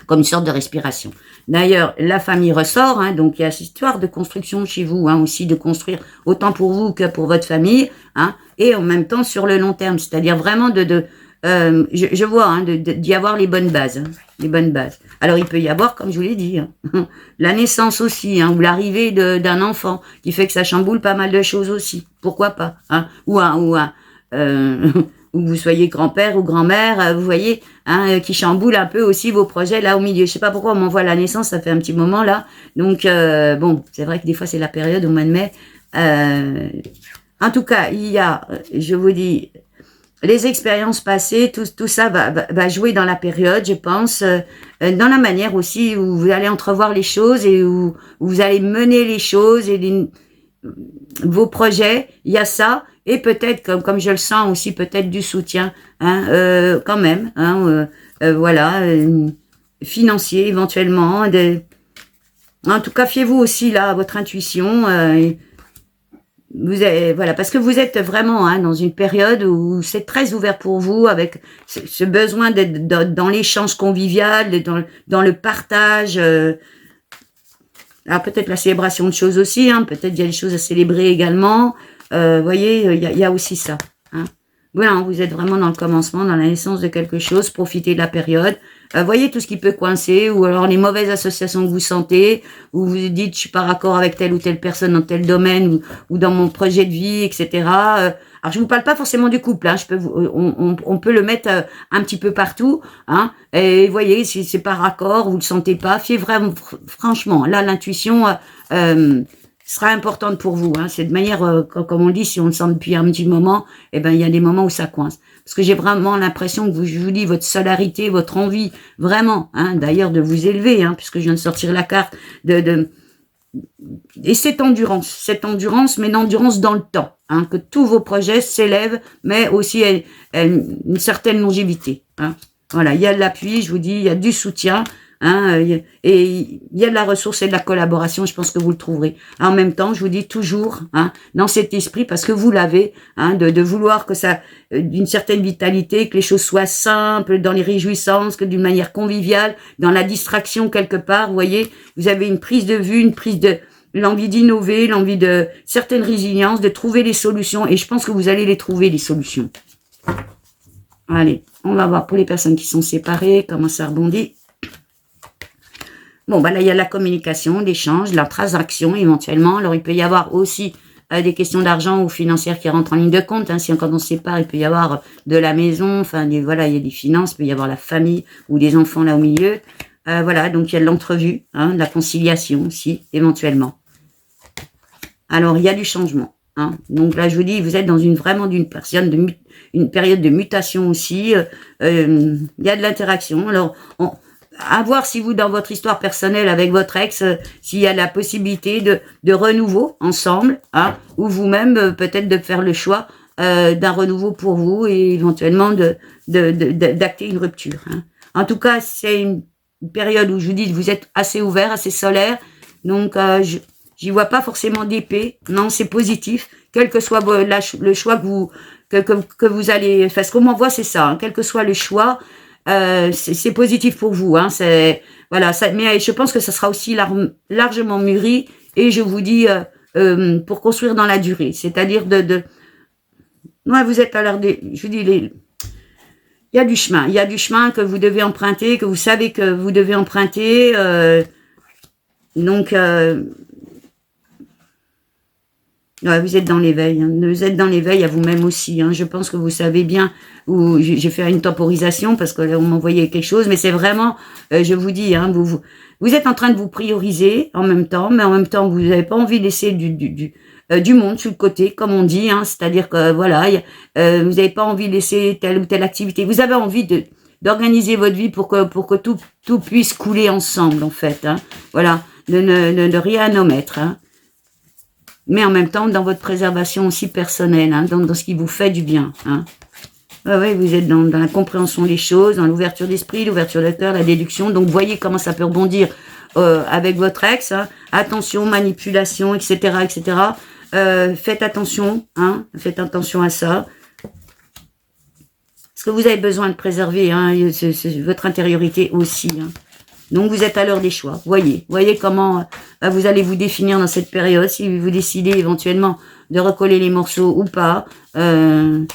Speaker 1: Comme une sorte de respiration. D'ailleurs, la famille ressort, hein, donc il y a cette histoire de construction chez vous, hein, aussi de construire autant pour vous que pour votre famille, hein, et en même temps sur le long terme, c'est-à-dire vraiment je vois hein, d'y avoir les bonnes bases, hein, les bonnes bases. Alors il peut y avoir, comme je vous l'ai dit, hein, la naissance aussi, hein, ou l'arrivée d'un enfant qui fait que ça chamboule pas mal de choses aussi. Pourquoi pas, hein, ou vous soyez grand-père ou grand-mère, vous voyez, hein, qui chamboule un peu aussi vos projets là au milieu. Je sais pas pourquoi on m'envoie la naissance, ça fait un petit moment là. Donc bon, c'est vrai que des fois c'est la période au mois de mai. En tout cas, il y a, je vous dis, les expériences passées, tout ça va jouer dans la période, je pense, dans la manière aussi où vous allez entrevoir les choses et où vous allez mener les choses et vos projets. Il y a ça. Et peut-être, comme je le sens aussi, peut-être du soutien, hein, quand même, hein, voilà, financier éventuellement. En tout cas, fiez-vous aussi là à votre intuition. Voilà, parce que vous êtes vraiment hein, dans une période où c'est très ouvert pour vous, avec ce besoin d'être dans l'échange convivial, dans le partage. Alors peut-être la célébration de choses aussi, hein, peut-être il y a des choses à célébrer également. Voyez, il y a aussi ça. Hein. Voilà, vous êtes vraiment dans le commencement, dans la naissance de quelque chose. Profitez de la période. Voyez tout ce qui peut coincer, ou alors les mauvaises associations que vous sentez, où vous vous dites je suis pas raccord avec telle ou telle personne dans tel domaine ou dans mon projet de vie, etc. Alors je vous parle pas forcément du couple, hein. On peut le mettre un petit peu partout, hein. Et voyez si c'est pas raccord, vous le sentez pas, fiez vraiment, franchement, là l'intuition. Sera importante pour vous. Hein. C'est de manière, comme on dit, si on le sent depuis un petit moment, eh ben il y a des moments où ça coince. Parce que j'ai vraiment l'impression que je vous dis, votre solarité, votre envie, vraiment, hein, d'ailleurs de vous élever, hein, puisque je viens de sortir la carte, et cette endurance, mais une endurance dans le temps, hein, que tous vos projets s'élèvent, mais aussi une certaine longévité. Hein. Voilà, il y a de l'appui, je vous dis, il y a du soutien. Hein, et il y a de la ressource et de la collaboration, je pense que vous le trouverez. En même temps, je vous dis toujours, hein, dans cet esprit, parce que vous l'avez, hein, de vouloir que ça, d'une certaine vitalité, que les choses soient simples, dans les réjouissances, que d'une manière conviviale, dans la distraction quelque part, vous voyez, vous avez une prise de vue, l'envie d'innover, l'envie de certaines résiliences, de trouver les solutions, et je pense que vous allez les trouver, les solutions. Allez, on va voir pour les personnes qui sont séparées, comment ça rebondit. Bon, bah là, il y a la communication, l'échange, la transaction éventuellement. Alors, il peut y avoir aussi des questions d'argent ou financières qui rentrent en ligne de compte. Hein. Si quand on se sépare, il peut y avoir de la maison, enfin, voilà, il y a des finances, il peut y avoir la famille ou des enfants là au milieu. Voilà, donc il y a de l'entrevue, hein, de la conciliation aussi, éventuellement. Alors, il y a du changement. Hein. Donc là, je vous dis, vous êtes dans une période de mutation aussi. Il y a de l'interaction. Alors, à voir si vous, dans votre histoire personnelle avec votre ex, s'il y a la possibilité de renouveau ensemble, hein, ou vous-même peut-être de faire le choix d'un renouveau pour vous et éventuellement d'acter une rupture. Hein. En tout cas, c'est une période où je vous dis, vous êtes assez ouvert, assez solaire, donc j'y vois pas forcément d'épée. Non, c'est positif, quel que soit le choix que vous allez faire. Ce qu'on m'envoie, c'est ça, hein, quel que soit le choix, c'est positif pour vous. Hein, voilà, mais je pense que ça sera aussi largement mûri, et je vous dis pour construire dans la durée, c'est-à-dire ouais, vous êtes à l'heure des, je vous dis, il y a du chemin que vous devez emprunter, que vous savez que vous devez emprunter, donc ouais, vous êtes dans l'éveil, hein. Vous êtes dans l'éveil à vous-même aussi. Hein. Je pense que vous savez bien où j'ai fait une temporisation parce que là, on m'envoyait quelque chose, mais c'est vraiment, je vous dis, hein, vous êtes en train de vous prioriser en même temps, mais en même temps, vous n'avez pas envie de laisser du monde sur le côté, comme on dit, hein, c'est-à-dire que voilà, vous n'avez pas envie de laisser telle ou telle activité. Vous avez envie d'organiser votre vie pour que tout puisse couler ensemble, en fait. Hein. Voilà, de rien omettre. Hein. Mais en même temps, dans votre préservation aussi personnelle, hein, dans ce qui vous fait du bien. Hein. Ouais, vous êtes dans la compréhension des choses, dans l'ouverture d'esprit, l'ouverture de cœur, la déduction. Donc, voyez comment ça peut rebondir avec votre ex. Hein. Attention, manipulation, etc., etc. Faites attention, hein, faites attention à ça. Parce que vous avez besoin de préserver hein, votre intériorité aussi. Hein. Donc, vous êtes à l'heure des choix. Voyez comment vous allez vous définir dans cette période, si vous décidez éventuellement de recoller les morceaux ou pas, ou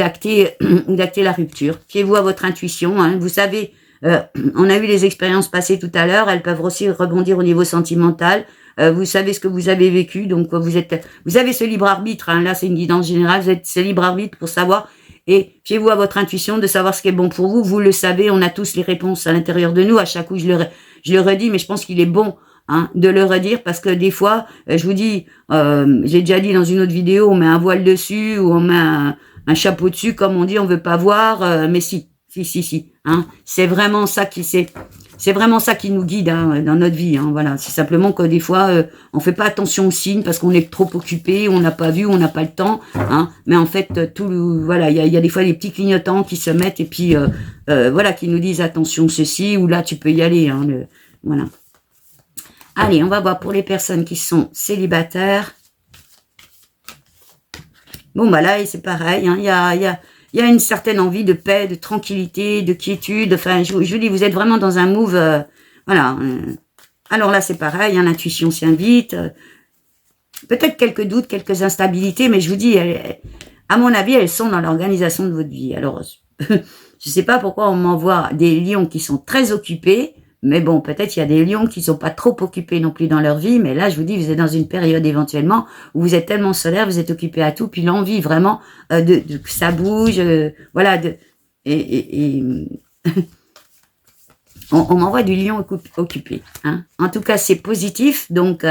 Speaker 1: d'acter la rupture. Fiez-vous à votre intuition. Hein. Vous savez, on a eu les expériences passées tout à l'heure, elles peuvent aussi rebondir au niveau sentimental. Vous savez ce que vous avez vécu, donc vous avez ce libre arbitre. Hein. Là, c'est une guidance générale. Vous avez ce libre arbitre pour savoir. Et fiez-vous à votre intuition de savoir ce qui est bon pour vous. Vous le savez, on a tous les réponses à l'intérieur de nous. À chaque coup, je le redis, mais je pense qu'il est bon hein, de le redire parce que des fois, je vous dis, j'ai déjà dit dans une autre vidéo, on met un voile dessus ou on met un chapeau dessus, comme on dit, on veut pas voir, mais si. Hein, c'est vraiment ça qui nous guide hein, dans notre vie. Hein, voilà, c'est simplement que des fois, on fait pas attention aux signes parce qu'on est trop occupé, on n'a pas vu, on n'a pas le temps. Hein, mais en fait, voilà, il y a des fois des petits clignotants qui se mettent et puis voilà, qui nous disent attention ceci ou là, tu peux y aller. Hein, voilà. Allez, on va voir pour les personnes qui sont célibataires. Bon bah là, c'est pareil. Hein, il y a une certaine envie de paix, de tranquillité, de quiétude. Enfin, je vous dis, vous êtes vraiment dans un move, voilà. Alors là, c'est pareil, hein, l'intuition s'invite. Peut-être quelques doutes, quelques instabilités, mais je vous dis, à mon avis, elles sont dans l'organisation de votre vie. Alors, je sais pas pourquoi on m'envoie des lions qui sont très occupés, mais bon, peut-être il y a des lions qui sont pas trop occupés non plus dans leur vie, mais là, je vous dis, vous êtes dans une période éventuellement où vous êtes tellement solaire, vous êtes occupé à tout, puis l'envie vraiment que ça bouge, voilà, on m'envoie du lion occupé. Hein. En tout cas, c'est positif, donc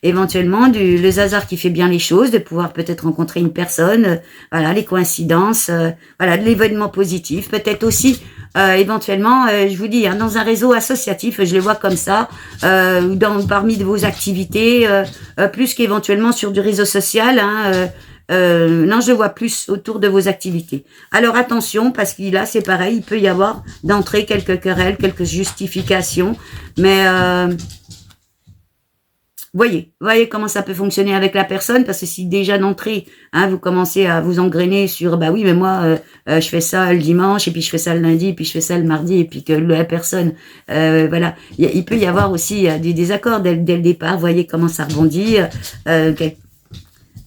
Speaker 1: éventuellement, le hasard qui fait bien les choses, de pouvoir peut-être rencontrer une personne, voilà, les coïncidences, voilà, de l'événement positif, peut-être aussi éventuellement, je vous dis, hein, dans un réseau associatif, je le vois comme ça, parmi de vos activités, plus qu'éventuellement sur du réseau social. Hein, non, je le vois plus autour de vos activités. Alors attention, parce qu'il là, c'est pareil, il peut y avoir d'entrée quelques querelles, quelques justifications, mais voyez comment ça peut fonctionner avec la personne, parce que si déjà d'entrée, hein, vous commencez à vous engrainer sur, bah oui, mais moi, je fais ça le dimanche, et puis je fais ça le lundi, et puis je fais ça le mardi, et puis que la personne, voilà, il peut y avoir aussi des désaccords dès le départ. Voyez comment ça rebondit.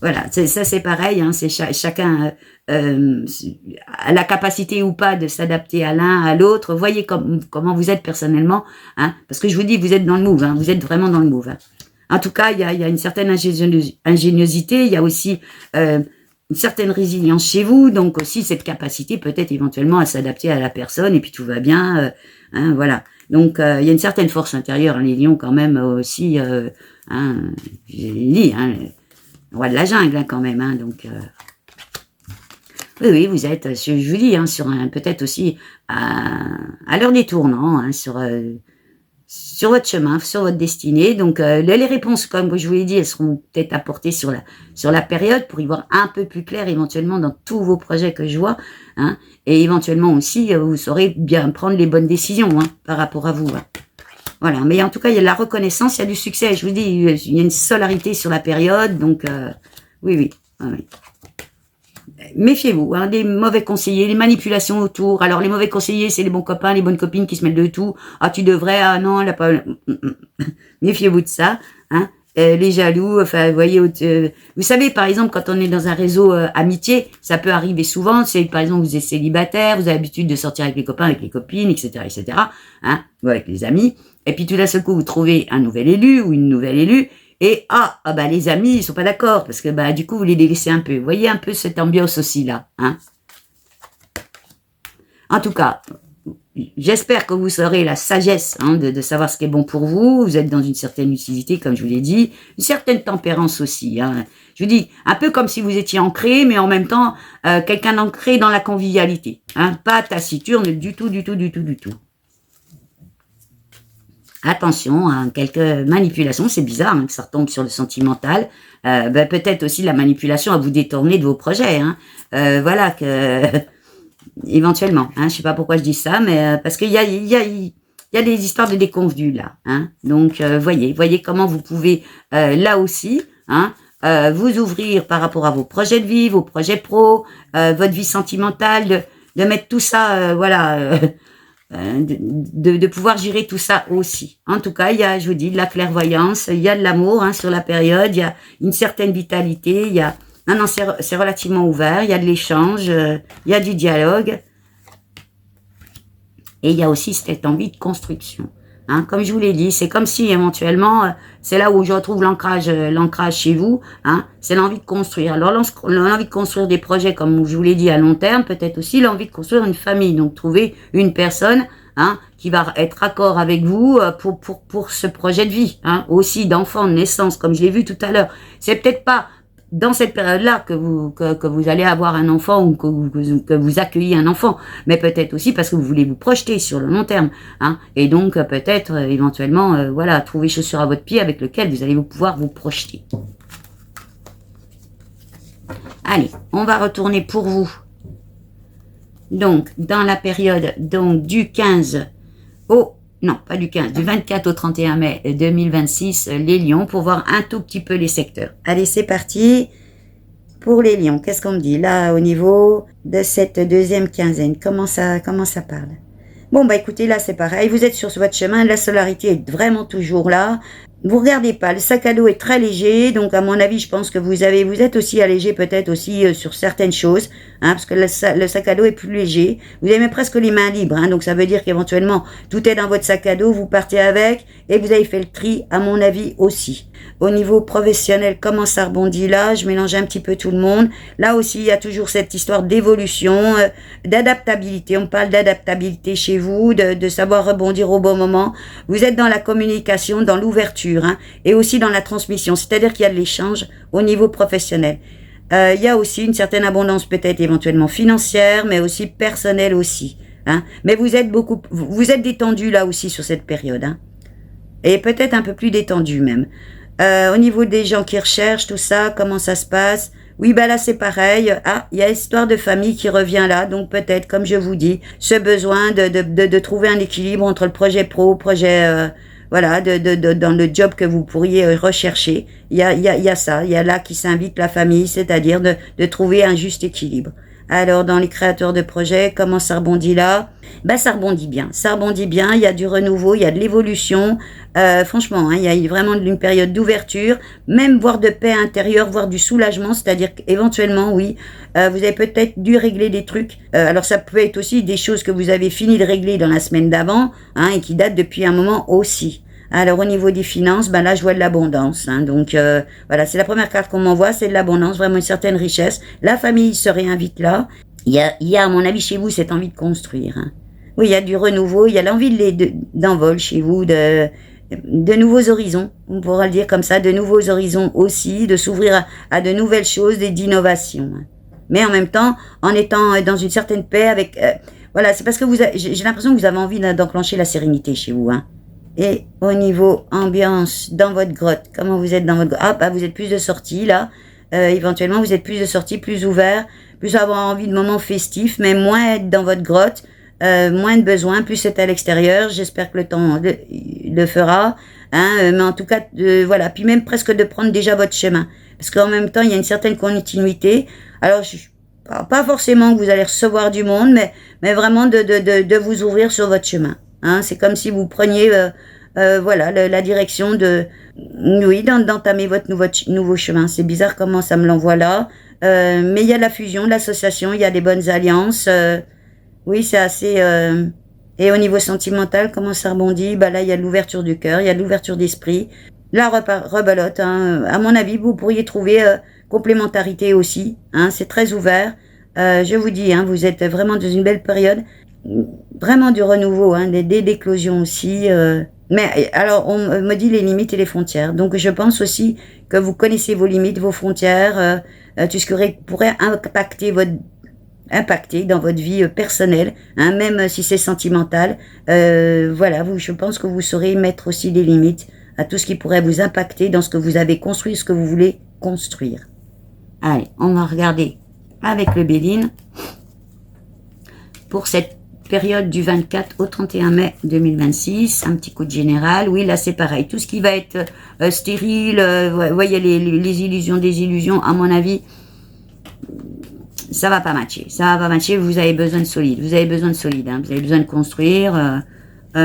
Speaker 1: Voilà, ça c'est pareil, hein, c'est chacun a la capacité ou pas de s'adapter à l'un, à l'autre. Voyez comment vous êtes personnellement, hein, parce que je vous dis, vous êtes dans le move, hein, vous êtes vraiment dans le move. Hein. En tout cas, il y a une certaine ingéniosité, il y a aussi une certaine résilience chez vous, donc aussi cette capacité peut-être éventuellement à s'adapter à la personne, et puis tout va bien, hein, voilà. Donc, il y a une certaine force intérieure, hein, les lions quand même aussi, hein, j'ai dit, hein, roi de la jungle hein, quand même, hein, donc Oui, oui, vous êtes, je vous dis, hein, sur un peut-être aussi à l'heure des tournants, hein, sur votre chemin, sur votre destinée. Donc, les réponses, comme je vous l'ai dit, elles seront peut-être apportées sur la période pour y voir un peu plus clair éventuellement dans tous vos projets que je vois. Hein, et éventuellement aussi, vous saurez bien prendre les bonnes décisions, hein, par rapport à vous. Hein. Voilà, mais en tout cas, il y a de la reconnaissance, il y a du succès. Je vous dis, il y a une solarité sur la période, donc oui, oui, oui. Méfiez-vous, hein, des mauvais conseillers, les manipulations autour. Alors, les mauvais conseillers, c'est les bons copains, les bonnes copines qui se mêlent de tout. Ah, tu devrais, ah non, elle a pas... Méfiez-vous de ça, hein. Les jaloux, enfin, vous voyez, vous savez, par exemple, quand on est dans un réseau amitié, ça peut arriver souvent. C'est, par exemple, vous êtes célibataire, vous avez l'habitude de sortir avec les copains, avec les copines, etc., hein, ou avec les amis. Et puis, tout d'un seul coup, vous trouvez un nouvel élu ou une nouvelle élue. Et bah les amis, ils sont pas d'accord parce que bah du coup vous les délaissez un peu. Vous voyez un peu cette ambiance aussi là, hein. En tout cas, j'espère que vous saurez la sagesse, hein, de savoir ce qui est bon pour vous. Vous êtes dans une certaine lucidité, comme je vous l'ai dit, une certaine tempérance aussi. Hein. Je vous dis, un peu comme si vous étiez ancré, mais en même temps quelqu'un d'ancré dans la convivialité, hein, pas taciturne du tout, du tout, du tout, du tout. Attention, hein, quelques manipulations, c'est bizarre hein, que ça retombe sur le sentimental. Peut-être aussi la manipulation à vous détourner de vos projets. Hein. Voilà, que éventuellement. Hein, je sais pas pourquoi je dis ça, mais parce qu'il y a des histoires de déconvenues là. Hein. Donc, voyez comment vous pouvez là aussi hein, vous ouvrir par rapport à vos projets de vie, vos projets pro, votre vie sentimentale, de mettre tout ça, voilà... de pouvoir gérer tout ça aussi. En tout cas, il y a, je vous dis, de la clairvoyance, il y a de l'amour hein, sur la période, il y a une certaine vitalité, il y a non, c'est relativement ouvert, il y a de l'échange, il y a du dialogue, et il y a aussi cette envie de construction. Hein, comme je vous l'ai dit, c'est comme si éventuellement, c'est là où je retrouve l'ancrage chez vous, hein, c'est l'envie de construire. Alors l'envie de construire des projets, comme je vous l'ai dit, à long terme, peut-être aussi l'envie de construire une famille, donc trouver une personne hein, qui va être raccord avec vous pour ce projet de vie, hein, aussi d'enfant, de naissance, comme je l'ai vu tout à l'heure. C'est peut-être pas dans cette période-là que vous allez avoir un enfant ou que vous accueillez un enfant, mais peut-être aussi parce que vous voulez vous projeter sur le long terme, hein, et donc peut-être éventuellement, voilà, trouver chaussure à votre pied avec lequel vous allez pouvoir vous projeter. Allez, on va retourner pour vous. Donc, dans la période donc du 15 au non, pas du 15, du 24 au 31 mai 2026, les lions, pour voir un tout petit peu les secteurs. Allez, c'est parti pour les lions. Qu'est-ce qu'on me dit là au niveau de cette deuxième quinzaine? Comment ça parle? Bon, bah écoutez, là c'est pareil, vous êtes sur votre chemin, la solarité est vraiment toujours là. Vous regardez pas, le sac à dos est très léger, donc à mon avis, je pense que vous êtes aussi allégé peut-être aussi sur certaines choses, hein, parce que le sac à dos est plus léger. Vous avez même presque les mains libres, hein, donc ça veut dire qu'éventuellement, tout est dans votre sac à dos, vous partez avec, et vous avez fait le tri, à mon avis aussi. Au niveau professionnel, comment ça rebondit là? Je mélange un petit peu tout le monde. Là aussi, il y a toujours cette histoire d'évolution, d'adaptabilité. On parle d'adaptabilité chez vous, de savoir rebondir au bon moment. Vous êtes dans la communication, dans l'ouverture, hein, et aussi dans la transmission. C'est-à-dire qu'il y a de l'échange au niveau professionnel. Il y a aussi une certaine abondance peut-être éventuellement financière, mais aussi personnelle aussi. Hein. Mais vous êtes détendu là aussi sur cette période. Hein. Et peut-être un peu plus détendu même. Au niveau des gens qui recherchent tout ça, comment ça se passe? Oui, bah là c'est pareil. Ah, il y a l'histoire de famille qui revient là, donc peut-être, comme je vous dis, ce besoin de trouver un équilibre entre le projet pro, projet voilà, dans le job que vous pourriez rechercher. Il y a ça, il y a là qui s'invite la famille, c'est-à-dire de trouver un juste équilibre. Alors, dans les créateurs de projets, comment ça rebondit là? Ben, ça rebondit bien. Ça rebondit bien. Il y a du renouveau, il y a de l'évolution. Franchement, hein, il y a vraiment une période d'ouverture, même voire de paix intérieure, voire du soulagement. C'est-à-dire qu'éventuellement, oui, vous avez peut-être dû régler des trucs. Alors, ça peut être aussi des choses que vous avez fini de régler dans la semaine d'avant, hein, et qui datent depuis un moment aussi. Alors, au niveau des finances, ben là, je vois de l'abondance. Hein, donc, voilà, c'est la première carte qu'on m'envoie, c'est de l'abondance, vraiment une certaine richesse. La famille se réinvite là. Il y a, à mon avis, chez vous, cette envie de construire. Hein. Oui, il y a du renouveau, il y a l'envie d'envol chez vous, de nouveaux horizons, on pourra le dire comme ça, de nouveaux horizons aussi, de s'ouvrir à de nouvelles choses, d'innovation. Hein. mais en même temps, en étant dans une certaine paix avec... voilà, c'est parce que j'ai l'impression que vous avez envie d'enclencher la sérénité chez vous, hein. Et au niveau ambiance, dans votre grotte, comment vous êtes dans votre grotte? Ah, bah, vous êtes plus de sorties, là. Éventuellement, vous êtes plus de sorties, plus ouvert, plus avoir envie de moments festifs, mais moins être dans votre grotte, moins de besoin, plus être à l'extérieur. J'espère que le temps le fera, hein, mais en tout cas, voilà. Puis même presque de prendre déjà votre chemin. Parce qu'en même temps, il y a une certaine continuité. Alors, pas forcément que vous allez recevoir du monde, mais vraiment de vous ouvrir sur votre chemin. Hein, c'est comme si vous preniez voilà la direction d'entamer votre nouveau chemin. C'est bizarre comment ça me l'envoie là, mais il y a la fusion, l'association, il y a des bonnes alliances. Oui, c'est assez. Et au niveau sentimental, comment ça rebondit? Bah là, il y a l'ouverture du cœur, il y a l'ouverture d'esprit. La rebelote. Hein, à mon avis, vous pourriez trouver complémentarité aussi. Hein, c'est très ouvert. Je vous dis, hein, vous êtes vraiment dans une belle période. Vraiment du renouveau, hein, des éclosions aussi. Mais alors, on me dit les limites et les frontières. Donc, je pense aussi que vous connaissez vos limites, vos frontières, tout ce qui pourrait impacter dans votre vie personnelle, hein, même si c'est sentimental. Voilà, je pense que vous saurez mettre aussi des limites à tout ce qui pourrait vous impacter dans ce que vous avez construit, ce que vous voulez construire. Allez, on va regarder avec le Béline pour cette période du 24 au 31 mai 2026, un petit coup de général. Oui, là c'est pareil, tout ce qui va être stérile, voyez les illusions, désillusions, à mon avis, ça va pas matcher. Ça va pas matcher, vous avez besoin de solide. Vous avez besoin de solide, hein, vous avez besoin de construire.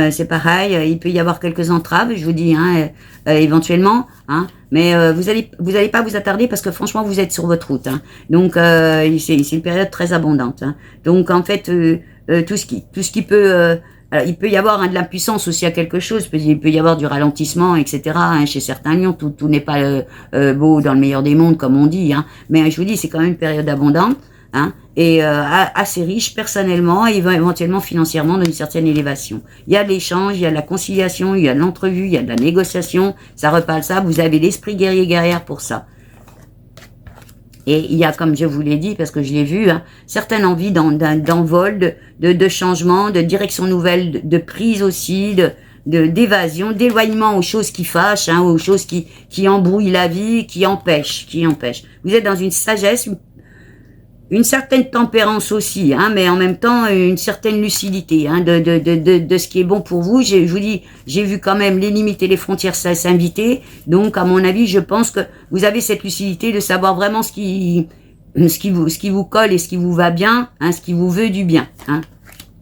Speaker 1: C'est pareil, il peut y avoir quelques entraves, je vous dis, hein, éventuellement, hein, mais vous allez pas vous attarder parce que franchement vous êtes sur votre route, hein. Donc c'est une période très abondante, hein. Donc en fait tout ce qui peut alors, il peut y avoir de l'impuissance aussi à quelque chose, il peut y avoir du ralentissement, etc. Hein, chez certains lions, tout n'est pas beau dans le meilleur des mondes comme on dit, hein, mais je vous dis c'est quand même une période abondante. Hein, et assez riche personnellement et éventuellement financièrement d'une certaine élévation. Il y a de l'échange, il y a de la conciliation, il y a de l'entrevue, il y a de la négociation, ça reparle ça, vous avez l'esprit guerrier-guerrière pour ça. Et il y a, comme je vous l'ai dit, parce que je l'ai vu, hein, certaines envies d'envol, de changement, de direction nouvelle, de prise aussi, d'évasion, d'éloignement aux choses qui fâchent, hein, aux choses qui embrouillent la vie, qui empêchent. Vous êtes dans une sagesse, une certaine tempérance aussi, hein, mais en même temps une certaine lucidité, hein, de ce qui est bon pour vous. Je vous dis, j'ai vu quand même les limites et les frontières s'inviter, donc à mon avis, je pense que vous avez cette lucidité de savoir vraiment ce qui vous colle et ce qui vous va bien, hein, ce qui vous veut du bien. Hein.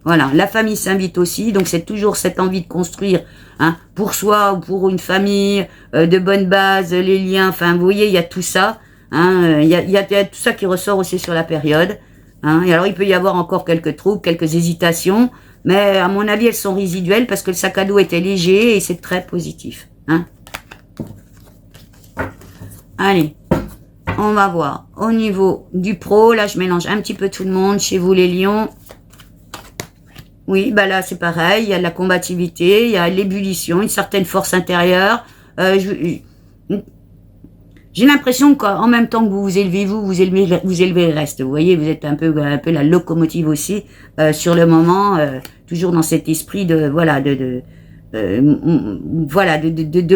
Speaker 1: Voilà, la famille s'invite aussi, donc c'est toujours cette envie de construire, hein, pour soi ou pour une famille, de bonnes bases, les liens, enfin vous voyez, il y a tout ça. Hein, y a tout ça qui ressort aussi sur la période. Hein, et alors, il peut y avoir encore quelques troubles, quelques hésitations, mais à mon avis, elles sont résiduelles parce que le sac à dos était léger et c'est très positif. Hein. Allez, on va voir. Au niveau du pro, là, je mélange un petit peu tout le monde. Chez vous, les lions. Oui, bah là, c'est pareil. Il y a de la combativité, il y a l'ébullition, une certaine force intérieure. J'ai l'impression qu'en même temps que vous vous élevez, vous élevez le reste. Vous voyez, vous êtes un peu la locomotive aussi sur le moment, toujours dans cet esprit de voilà de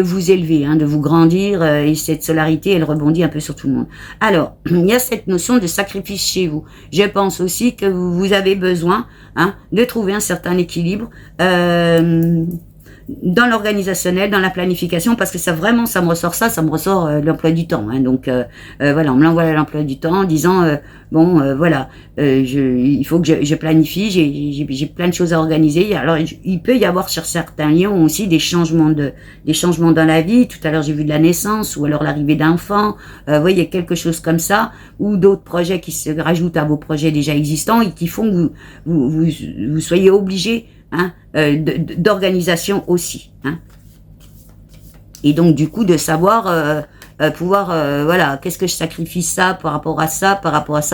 Speaker 1: vous élever, hein, de vous grandir, et cette solarité, elle rebondit un peu sur tout le monde. Alors, il y a cette notion de sacrifice chez vous. Je pense aussi que vous avez besoin, hein, de trouver un certain équilibre. Dans l'organisationnel, dans la planification, parce que ça vraiment, ça me ressort l'emploi du temps. Hein, donc voilà, on me l'envoie à l'emploi du temps en disant voilà, il faut que je planifie, j'ai plein de choses à organiser. Alors il peut y avoir sur certains lions aussi des changements dans la vie. Tout à l'heure j'ai vu de la naissance ou alors l'arrivée d'enfants. Vous voyez, quelque chose comme ça, ou d'autres projets qui se rajoutent à vos projets déjà existants et qui font que vous soyez obligés, hein, d'organisation aussi, hein. Et donc du coup de savoir pouvoir voilà, qu'est-ce que je sacrifie ça par rapport à ça,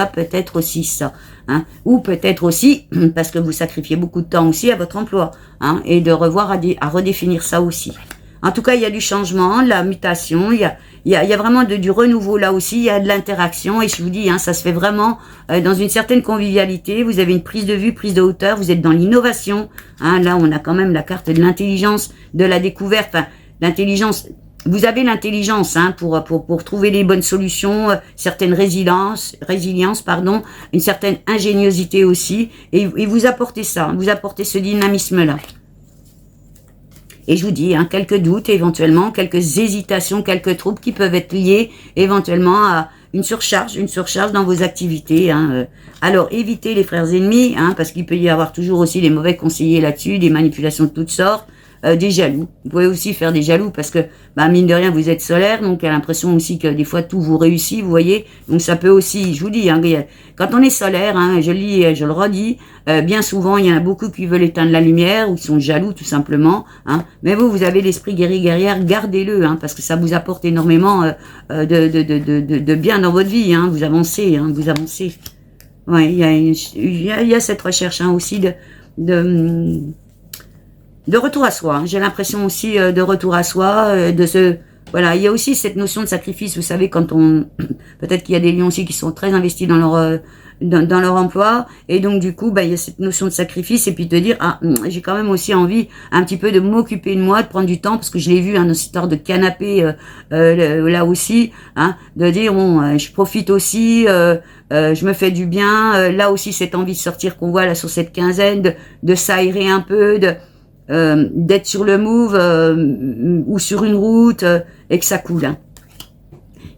Speaker 1: peut-être aussi ça, hein, ou peut-être aussi parce que vous sacrifiez beaucoup de temps aussi à votre emploi, hein, et de revoir à redéfinir ça aussi. En tout cas, il y a du changement, de la mutation, il y a vraiment du renouveau là aussi, il y a de l'interaction, et je vous dis, hein, ça se fait vraiment dans une certaine convivialité, vous avez une prise de vue, prise de hauteur, vous êtes dans l'innovation, hein, là on a quand même la carte de l'intelligence, de la découverte, enfin, l'intelligence, vous avez l'intelligence hein, pour trouver les bonnes solutions, certaines résilience, pardon, une certaine ingéniosité aussi, et vous apportez ça, vous apportez ce dynamisme-là. Et je vous dis, hein, quelques doutes éventuellement, quelques hésitations, quelques troubles qui peuvent être liés éventuellement à une surcharge dans vos activités. Hein. Alors, évitez les frères ennemis, hein, parce qu'il peut y avoir toujours aussi des mauvais conseillers là-dessus, des manipulations de toutes sortes, des jaloux. Vous pouvez aussi faire des jaloux parce que, bah, mine de rien, vous êtes solaire, donc il y a l'impression aussi que des fois tout vous réussit, vous voyez. Donc ça peut aussi, je vous dis, hein, quand on est solaire, hein, je le dis et je le redis, bien souvent il y en a beaucoup qui veulent éteindre la lumière ou qui sont jaloux tout simplement. Hein. Mais vous avez l'esprit guerrière, gardez-le, hein, parce que ça vous apporte énormément de bien dans votre vie. Hein. Vous avancez, hein, vous avancez. Ouais, il y a cette recherche hein, aussi de retour à soi. Hein. J'ai l'impression aussi de retour à soi, voilà, il y a aussi cette notion de sacrifice. Vous savez, quand on, peut-être qu'il y a des lions aussi qui sont très investis dans leur emploi, et donc du coup, bah il y a cette notion de sacrifice, et puis de dire ah j'ai quand même aussi envie un petit peu de m'occuper de moi, de prendre du temps, parce que je l'ai vu, hein, dans cette histoire de canapé là aussi, hein, de dire bon, je profite aussi. Je me fais du bien. Là aussi, cette envie de sortir qu'on voit là sur cette quinzaine, de s'aérer un peu, d'être sur le move ou sur une route et que ça coule. Hein.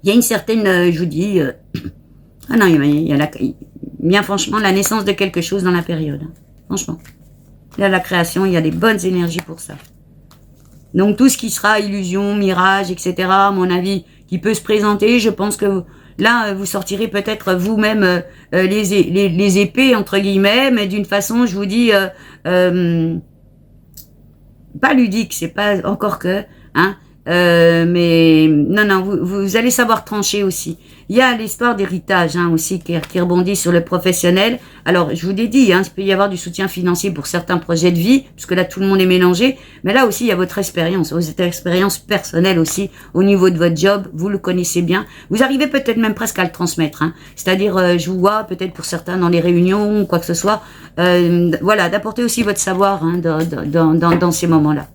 Speaker 1: Il y a une certaine, je vous dis, ah non, il y a bien franchement la naissance de quelque chose dans la période. Hein. Franchement, là la création, il y a des bonnes énergies pour ça. Donc tout ce qui sera illusion, mirage, etc. À mon avis, qui peut se présenter, je pense que là, vous sortirez peut-être vous-même les épées entre guillemets, mais d'une façon, je vous dis. Pas ludique, c'est pas encore que, hein, mais non, vous allez savoir trancher aussi. Il y a l'histoire d'héritage hein, aussi qui rebondit sur le professionnel. Alors, je vous l'ai dit, hein, il peut y avoir du soutien financier pour certains projets de vie, puisque là, tout le monde est mélangé. Mais là aussi, il y a votre expérience, votre expérience personnelle aussi, au niveau de votre job, vous le connaissez bien. Vous arrivez peut-être même presque à le transmettre. Hein. C'est-à-dire, je vous vois peut-être pour certains dans les réunions ou quoi que ce soit, voilà, d'apporter aussi votre savoir hein, dans ces moments-là,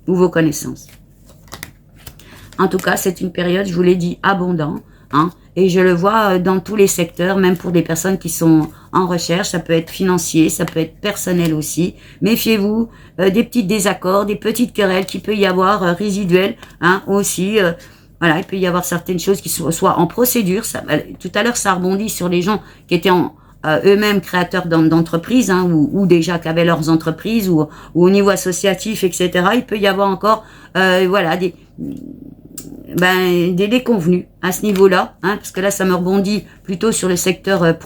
Speaker 1: ou vos connaissances. En tout cas, c'est une période, je vous l'ai dit, abondante. Hein, et je le vois dans tous les secteurs, même pour des personnes qui sont en recherche, ça peut être financier, ça peut être personnel aussi. Méfiez-vous des petits désaccords, des petites querelles qu'il peut y avoir résiduelles hein, aussi. Voilà, il peut y avoir certaines choses qui soient en procédure. Ça, tout à l'heure, ça rebondit sur les gens qui étaient eux-mêmes créateurs d'entreprises hein, ou déjà qui avaient leurs entreprises ou au niveau associatif, etc. Il peut y avoir encore voilà des déconvenus à ce niveau-là, hein, parce que là, ça me rebondit plutôt sur le secteur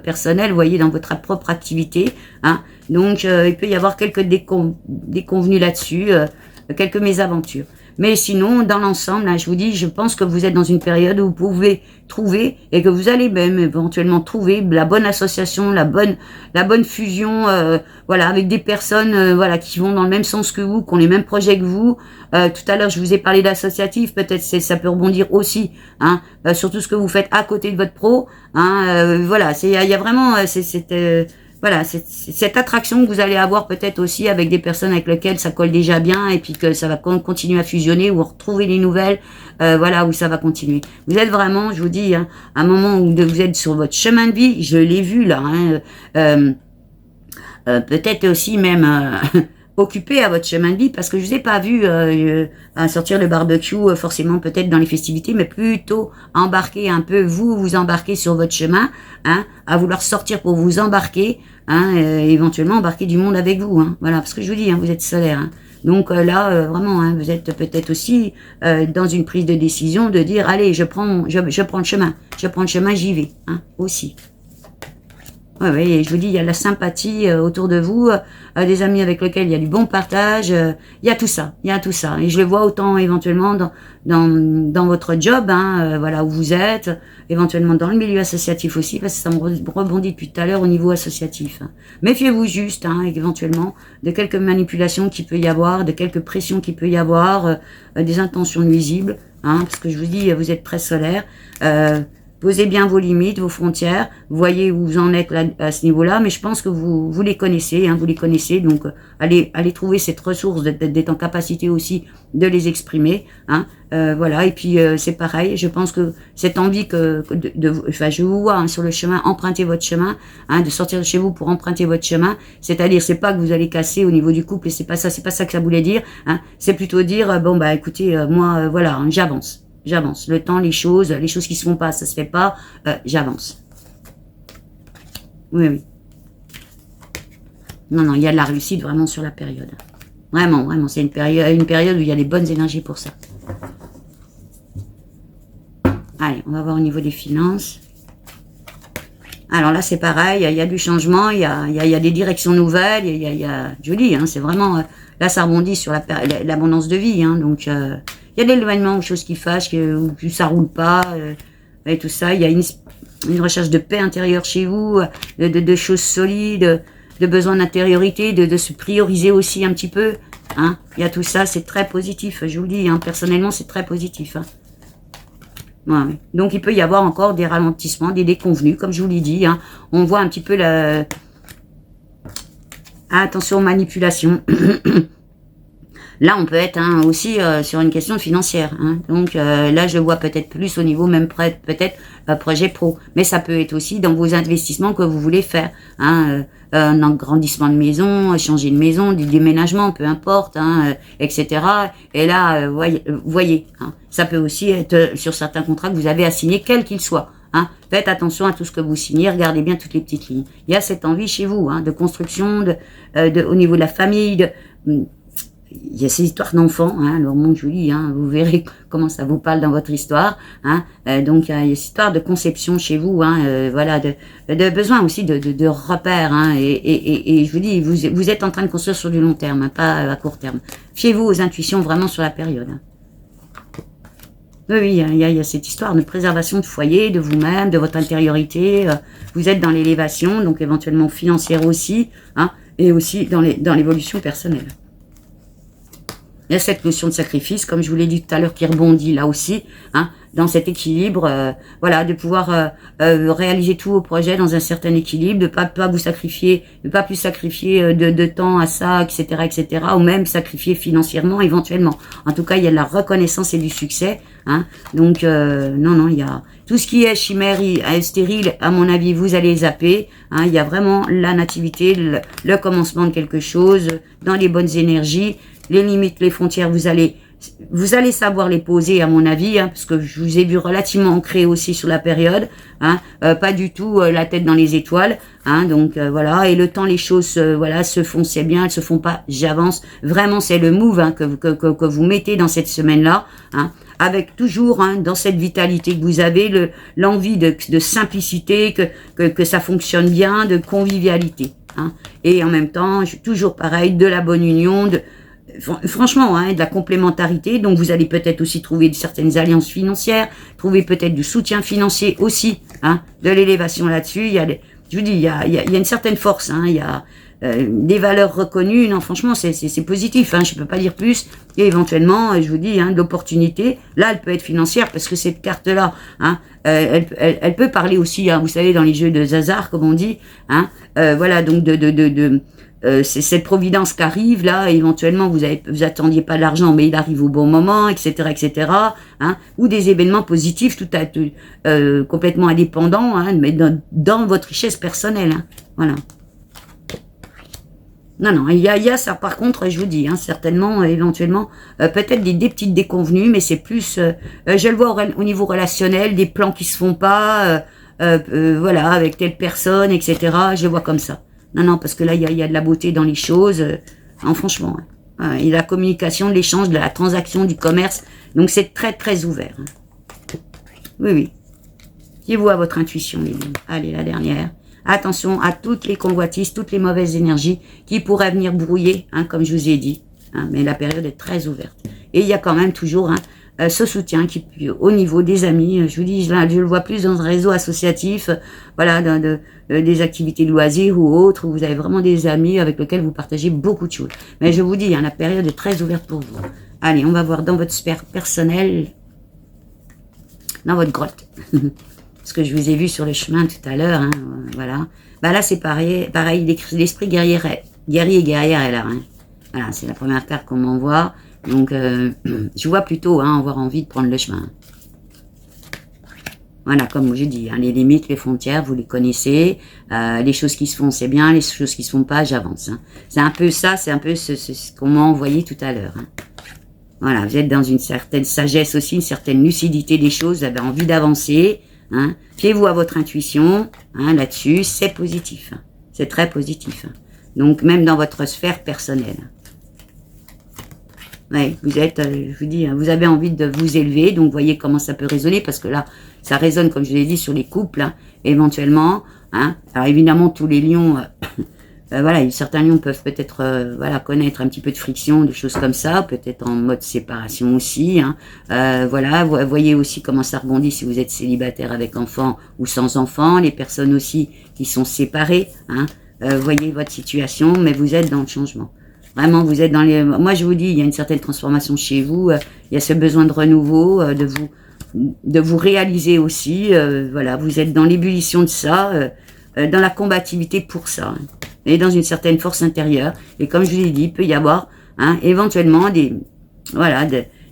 Speaker 1: personnel, vous voyez, dans votre propre activité. Hein. Donc, il peut y avoir quelques déconvenus là-dessus, quelques mésaventures. Mais sinon, dans l'ensemble, là, je vous dis, je pense que vous êtes dans une période où vous pouvez trouver et que vous allez même éventuellement trouver la bonne association, la bonne fusion, voilà, avec des personnes, voilà, qui vont dans le même sens que vous, qui ont les mêmes projets que vous. Tout à l'heure, je vous ai parlé d'associatif, peut-être ça peut rebondir aussi, hein, sur tout ce que vous faites à côté de votre pro. Hein, voilà, il y a vraiment voilà, c'est cette attraction que vous allez avoir peut-être aussi avec des personnes avec lesquelles ça colle déjà bien et puis que ça va continuer à fusionner ou retrouver des nouvelles, voilà, où ça va continuer. Vous êtes vraiment, je vous dis, hein, à un moment où vous êtes sur votre chemin de vie, je l'ai vu là, hein, peut-être aussi même occupé à votre chemin de vie parce que je vous ai pas vu sortir le barbecue forcément peut-être dans les festivités, mais plutôt embarquer un peu, vous embarquer sur votre chemin, hein, à vouloir sortir pour vous embarquer, hein, éventuellement embarquer du monde avec vous, hein, voilà, parce que je vous dis, hein, vous êtes solaire, hein. Donc là, vraiment, hein, vous êtes peut-être aussi dans une prise de décision de dire, allez, je prends le chemin, j'y vais, hein, aussi. Ouais, ouais, et je vous dis, il y a de la sympathie autour de vous, des amis avec lesquels il y a du bon partage, il y a tout ça, il y a tout ça. Et je le vois autant éventuellement dans votre job, hein, voilà, où vous êtes, éventuellement dans le milieu associatif aussi, parce que ça me rebondit depuis tout à l'heure au niveau associatif. Méfiez-vous juste, hein, éventuellement, de quelques manipulations qu'il peut y avoir, de quelques pressions qu'il peut y avoir, des intentions nuisibles, hein, parce que je vous dis, vous êtes très solaire, posez bien vos limites, vos frontières, voyez où vous en êtes là, à ce niveau-là, mais je pense que vous les connaissez, hein, vous les connaissez, donc allez trouver cette ressource d'être en capacité aussi de les exprimer, hein, voilà, et puis c'est pareil, je pense que cette envie enfin je vous vois hein, sur le chemin, empruntez votre chemin, hein, de sortir de chez vous pour emprunter votre chemin, c'est-à-dire c'est pas que vous allez casser au niveau du couple, et c'est pas ça que ça voulait dire, hein, c'est plutôt dire bon bah écoutez, moi voilà, hein, j'avance. J'avance. Le temps, les choses qui se font pas, ça se fait pas, j'avance. Oui, oui. Non, non, il y a de la réussite vraiment sur la période. Vraiment, vraiment, c'est une période où il y a des bonnes énergies pour ça. Allez, on va voir au niveau des finances. Alors là, c'est pareil, il y a du changement, il y a des directions nouvelles, il y a je vous dis, hein, c'est vraiment, là, ça rebondit sur l'abondance de vie, hein, donc... il y a de l'éloignement, choses qui fâchent, où ça roule pas, et tout ça. Il y a une recherche de paix intérieure chez vous, de choses solides, de besoin d'intériorité, de se prioriser aussi un petit peu. Hein. Il y a tout ça, c'est très positif, je vous le dis. Hein, personnellement, c'est très positif. Hein. Ouais. Donc, il peut y avoir encore des ralentissements, des déconvenus, comme je vous l'ai dit. Hein. On voit un petit peu la... Attention aux manipulations. Là, on peut être hein, aussi sur une question financière. Hein. Donc là, je le vois peut-être plus au niveau même peut-être projet pro. Mais ça peut être aussi dans vos investissements que vous voulez faire. Hein, un agrandissement de maison, changer de maison, des déménagements, peu importe, hein, etc. Et là, voyez, hein, ça peut aussi être sur certains contrats que vous avez à signer, quels qu'ils soient. Hein. Faites attention à tout ce que vous signez, regardez bien toutes les petites lignes. Il y a cette envie chez vous hein, de construction, au niveau de la famille, il y a ces histoires d'enfants, hein, alors mon Julie, hein, vous verrez comment ça vous parle dans votre histoire, hein, donc il y a cette histoire de conception chez vous, hein, voilà, de besoin aussi de repères, hein, et je vous dis, vous êtes en train de construire sur du long terme, hein, pas à court terme. Fiez-vous aux intuitions vraiment sur la période. Hein. Oui, il y a cette histoire de préservation de foyer, de vous-même, de votre intériorité. Vous êtes dans l'élévation, donc éventuellement financière aussi, hein, et aussi dans l'évolution personnelle. Il y a cette notion de sacrifice, comme je vous l'ai dit tout à l'heure, qui rebondit là aussi, hein, dans cet équilibre, voilà, de pouvoir réaliser tous vos projets dans un certain équilibre, de pas vous sacrifier, de pas plus sacrifier de temps à ça, etc., ou même sacrifier financièrement éventuellement. En tout cas, il y a de la reconnaissance et du succès, hein. Donc non, il y a tout ce qui est chimère, stérile, à mon avis, vous allez zapper. Hein, il y a vraiment la nativité, le commencement de quelque chose, dans les bonnes énergies. Les limites, les frontières, vous allez savoir les poser, à mon avis, hein, parce que je vous ai vu relativement ancré aussi sur la période, hein, pas du tout la tête dans les étoiles, hein, donc voilà, et le temps, les choses, voilà, se font, c'est bien, elles se font pas, j'avance, vraiment, c'est le move hein, que vous mettez dans cette semaine-là, hein, avec toujours, hein, dans cette vitalité que vous avez, l'envie de simplicité, que ça fonctionne bien, de convivialité, hein, et en même temps, toujours pareil, de la bonne union, franchement, hein, de la complémentarité, donc vous allez peut-être aussi trouver certaines alliances financières, trouver peut-être du soutien financier aussi, hein, de l'élévation là-dessus, je vous dis, il y a une certaine force, hein, il y a des valeurs reconnues, non franchement c'est positif, hein, je peux pas dire plus, et éventuellement, je vous dis, hein, de l'opportunité, là elle peut être financière, parce que cette carte-là, hein, elle peut parler aussi, hein, vous savez, dans les jeux de hasard, comme on dit, hein, voilà, donc c'est cette providence qui arrive là, éventuellement vous attendiez pas l'argent, mais il arrive au bon moment, etc., hein, ou des événements positifs, tout complètement indépendants, hein, mais dans votre richesse personnelle, hein, voilà. Non, il y a ça, par contre, je vous dis, hein, certainement, éventuellement, peut-être des petites déconvenues, mais c'est plus, je le vois au niveau relationnel, des plans qui se font pas, voilà, avec telle personne, etc., je le vois comme ça. Non, parce que là, il y a de la beauté dans les choses. Non, franchement. Hein. Il y a la communication, de l'échange, de la transaction, du commerce. Donc, c'est très, très ouvert. Hein. Oui. Fiez-vous à votre intuition, les lignes. Allez, la dernière. attention à toutes les convoitises, toutes les mauvaises énergies qui pourraient venir brouiller, hein, comme je vous ai dit. Hein, mais la période est très ouverte. Et il y a quand même toujours ce soutien qui, au niveau des amis, je vous dis, je le vois plus dans un réseau associatif, voilà, des activités de loisirs ou autres, où vous avez vraiment des amis avec lesquels vous partagez beaucoup de choses. Mais je vous dis, hein, la période est très ouverte pour vous. Allez, on va voir dans votre sphère personnelle, dans votre grotte. Ce que je vous ai vu sur le chemin tout à l'heure, hein, voilà. Bah là, c'est pareil, l'esprit guerrier et guerrière est là. Hein. Voilà, c'est la première carte qu'on m'envoie. Donc, je vois plutôt avoir envie de prendre le chemin. Voilà, comme je dis, hein, les limites, les frontières, vous les connaissez. Les choses qui se font, c'est bien. Les choses qui se font pas, j'avance. Hein. C'est un peu ça, c'est un peu ce qu'on m'a envoyé tout à l'heure. Hein. Voilà, vous êtes dans une certaine sagesse aussi, une certaine lucidité des choses. Vous avez envie d'avancer. Hein. Fiez-vous à votre intuition. Hein, là-dessus, c'est positif. Hein. C'est très positif. Hein. Donc, même dans votre sphère personnelle. Ouais, vous êtes, je vous dis, vous avez envie de vous élever, donc voyez comment ça peut résonner, parce que là, ça résonne, comme je l'ai dit, sur les couples, hein, éventuellement. Hein. Alors évidemment, tous les lions, voilà, certains lions peuvent peut-être, voilà, connaître un petit peu de friction, de choses comme ça, peut-être en mode séparation aussi. Hein. Voilà, vous voyez aussi comment ça rebondit si vous êtes célibataire avec enfant ou sans enfant, les personnes aussi qui sont séparées. Hein. Voyez votre situation, mais vous êtes dans le changement. Vraiment, vous êtes dans les... Moi, je vous dis, il y a une certaine transformation chez vous. Il y a ce besoin de renouveau, de vous réaliser aussi. Voilà, vous êtes dans l'ébullition de ça, dans la combativité pour ça. Hein, et dans une certaine force intérieure. Et comme je vous l'ai dit, il peut y avoir éventuellement des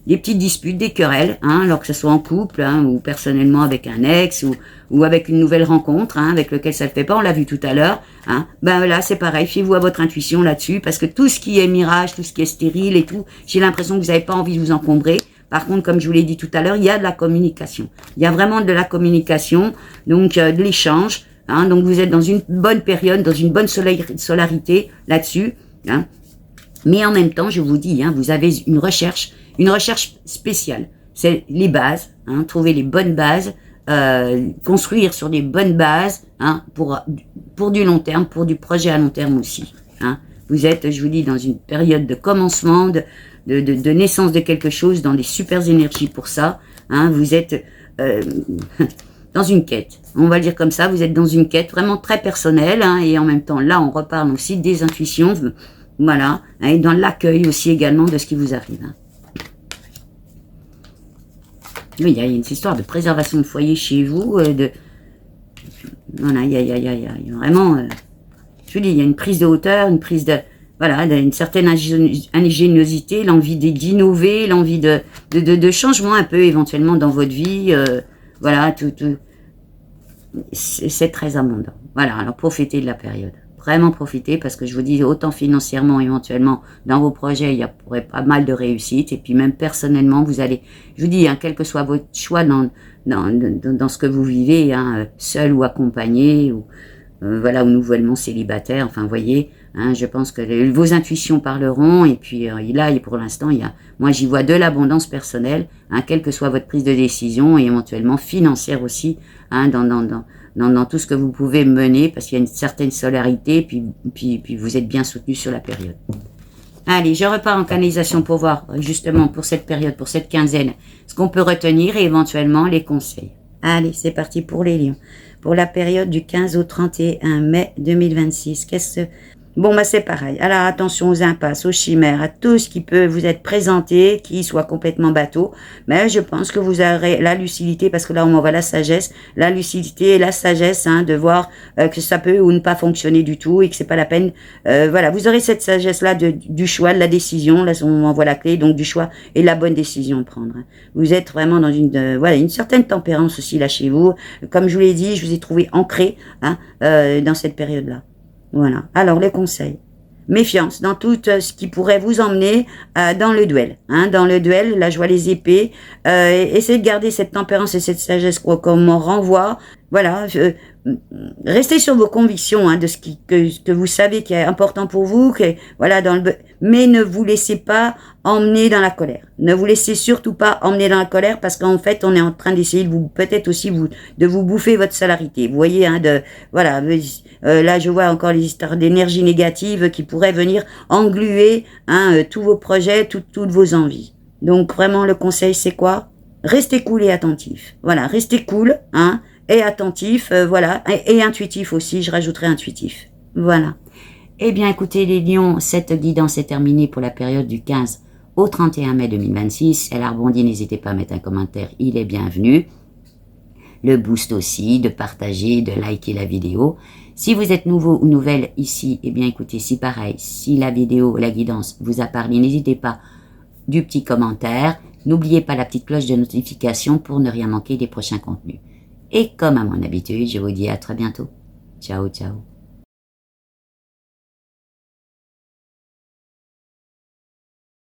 Speaker 1: petites disputes, des querelles, hein, alors que ce soit en couple, hein, ou personnellement avec un ex, ou avec une nouvelle rencontre, hein, avec lequel ça ne le fait pas, on l'a vu tout à l'heure. Hein. Ben là, c'est pareil, fiez-vous à votre intuition là-dessus, parce que tout ce qui est mirage, tout ce qui est stérile et tout, j'ai l'impression que vous n'avez pas envie de vous encombrer. Par contre, comme je vous l'ai dit tout à l'heure, il y a de la communication. Il y a vraiment de la communication, donc de l'échange. Hein, donc vous êtes dans une bonne période, dans une bonne solarité là-dessus. Hein. Mais en même temps, je vous dis, hein, vous avez une recherche spéciale. C'est les bases, hein, trouver les bonnes bases, construire sur des bonnes bases, hein, pour du long terme, pour du projet à long terme aussi. Hein. Vous êtes, je vous dis, dans une période de commencement, de naissance de quelque chose, dans des super énergies pour ça. Hein. Vous êtes dans une quête, on va le dire comme ça, vous êtes dans une quête vraiment très personnelle, hein, et en même temps, là, on reparle aussi des intuitions, voilà, hein, et dans l'accueil aussi également de ce qui vous arrive. Hein. Oui, il y a une histoire de préservation de foyer chez vous, voilà, il y a vraiment, je vous dis, il y a une prise de hauteur, une prise de, voilà, une certaine ingéniosité, l'envie d'innover, l'envie de changement un peu éventuellement dans votre vie, voilà, c'est très abondant. Voilà, alors profitez de la période. Vraiment profitez, parce que je vous dis, autant financièrement, éventuellement, dans vos projets, il y aurait pas mal de réussite. Et puis même personnellement, vous allez, je vous dis, hein, quel que soit votre choix dans ce que vous vivez, hein, seul ou accompagné, ou voilà, ou nouvellement célibataire, enfin, vous voyez, hein, je pense que vos intuitions parleront. Et puis là, et pour l'instant, moi, j'y vois de l'abondance personnelle, hein, quelle que soit votre prise de décision, et éventuellement financière aussi, hein, dans tout ce que vous pouvez mener, parce qu'il y a une certaine solarité, puis vous êtes bien soutenu sur la période. Allez, je repars en canalisation pour voir, justement, pour cette période, pour cette quinzaine, ce qu'on peut retenir et éventuellement les conseils. Allez, c'est parti pour les lions. Pour la période du 15 au 31 mai 2026, Bon, bah c'est pareil. Alors attention aux impasses, aux chimères, à tout ce qui peut vous être présenté, qui soit complètement bateau. Mais je pense que vous aurez la lucidité, parce que là on m'envoie la sagesse, la lucidité et la sagesse, hein, de voir que ça peut ou ne pas fonctionner du tout et que c'est pas la peine. Voilà, vous aurez cette sagesse-là du choix, de la décision. Là on m'envoie la clé, donc du choix et la bonne décision à prendre. Hein. Vous êtes vraiment dans une certaine tempérance aussi là chez vous. Comme je vous l'ai dit, je vous ai trouvé ancré, hein, dans cette période-là. Voilà. Alors, les conseils. Méfiance dans tout ce qui pourrait vous emmener dans le duel. Hein, dans le duel, là, je vois les épées. Essayez de garder cette tempérance et cette sagesse qu'on me renvoie. voilà, restez sur vos convictions, de ce que vous savez qui est important pour vous, voilà, mais ne vous laissez pas emmener dans la colère. Ne vous laissez surtout pas emmener dans la colère, parce qu'en fait, on est en train d'essayer peut-être aussi de vous bouffer votre salarié. Vous voyez, voilà, là, je vois encore les histoires d'énergie négative qui pourraient venir engluer, tous vos projets, toutes vos envies. Donc, vraiment, le conseil, c'est quoi? Restez cool et attentif. Voilà, restez cool, et attentif, voilà, et intuitif aussi, je rajouterai intuitif. Voilà. Eh bien, écoutez les lions, cette guidance est terminée pour la période du 15 au 31 mai 2026. Elle a rebondi, n'hésitez pas à mettre un commentaire, il est bienvenu. Le boost aussi, de partager, de liker la vidéo. Si vous êtes nouveau ou nouvelle ici, eh bien écoutez, si pareil, si la vidéo, la guidance vous a parlé, n'hésitez pas du petit commentaire. N'oubliez pas la petite cloche de notification pour ne rien manquer des prochains contenus. Et comme à mon habitude, je vous dis à très bientôt. Ciao, ciao.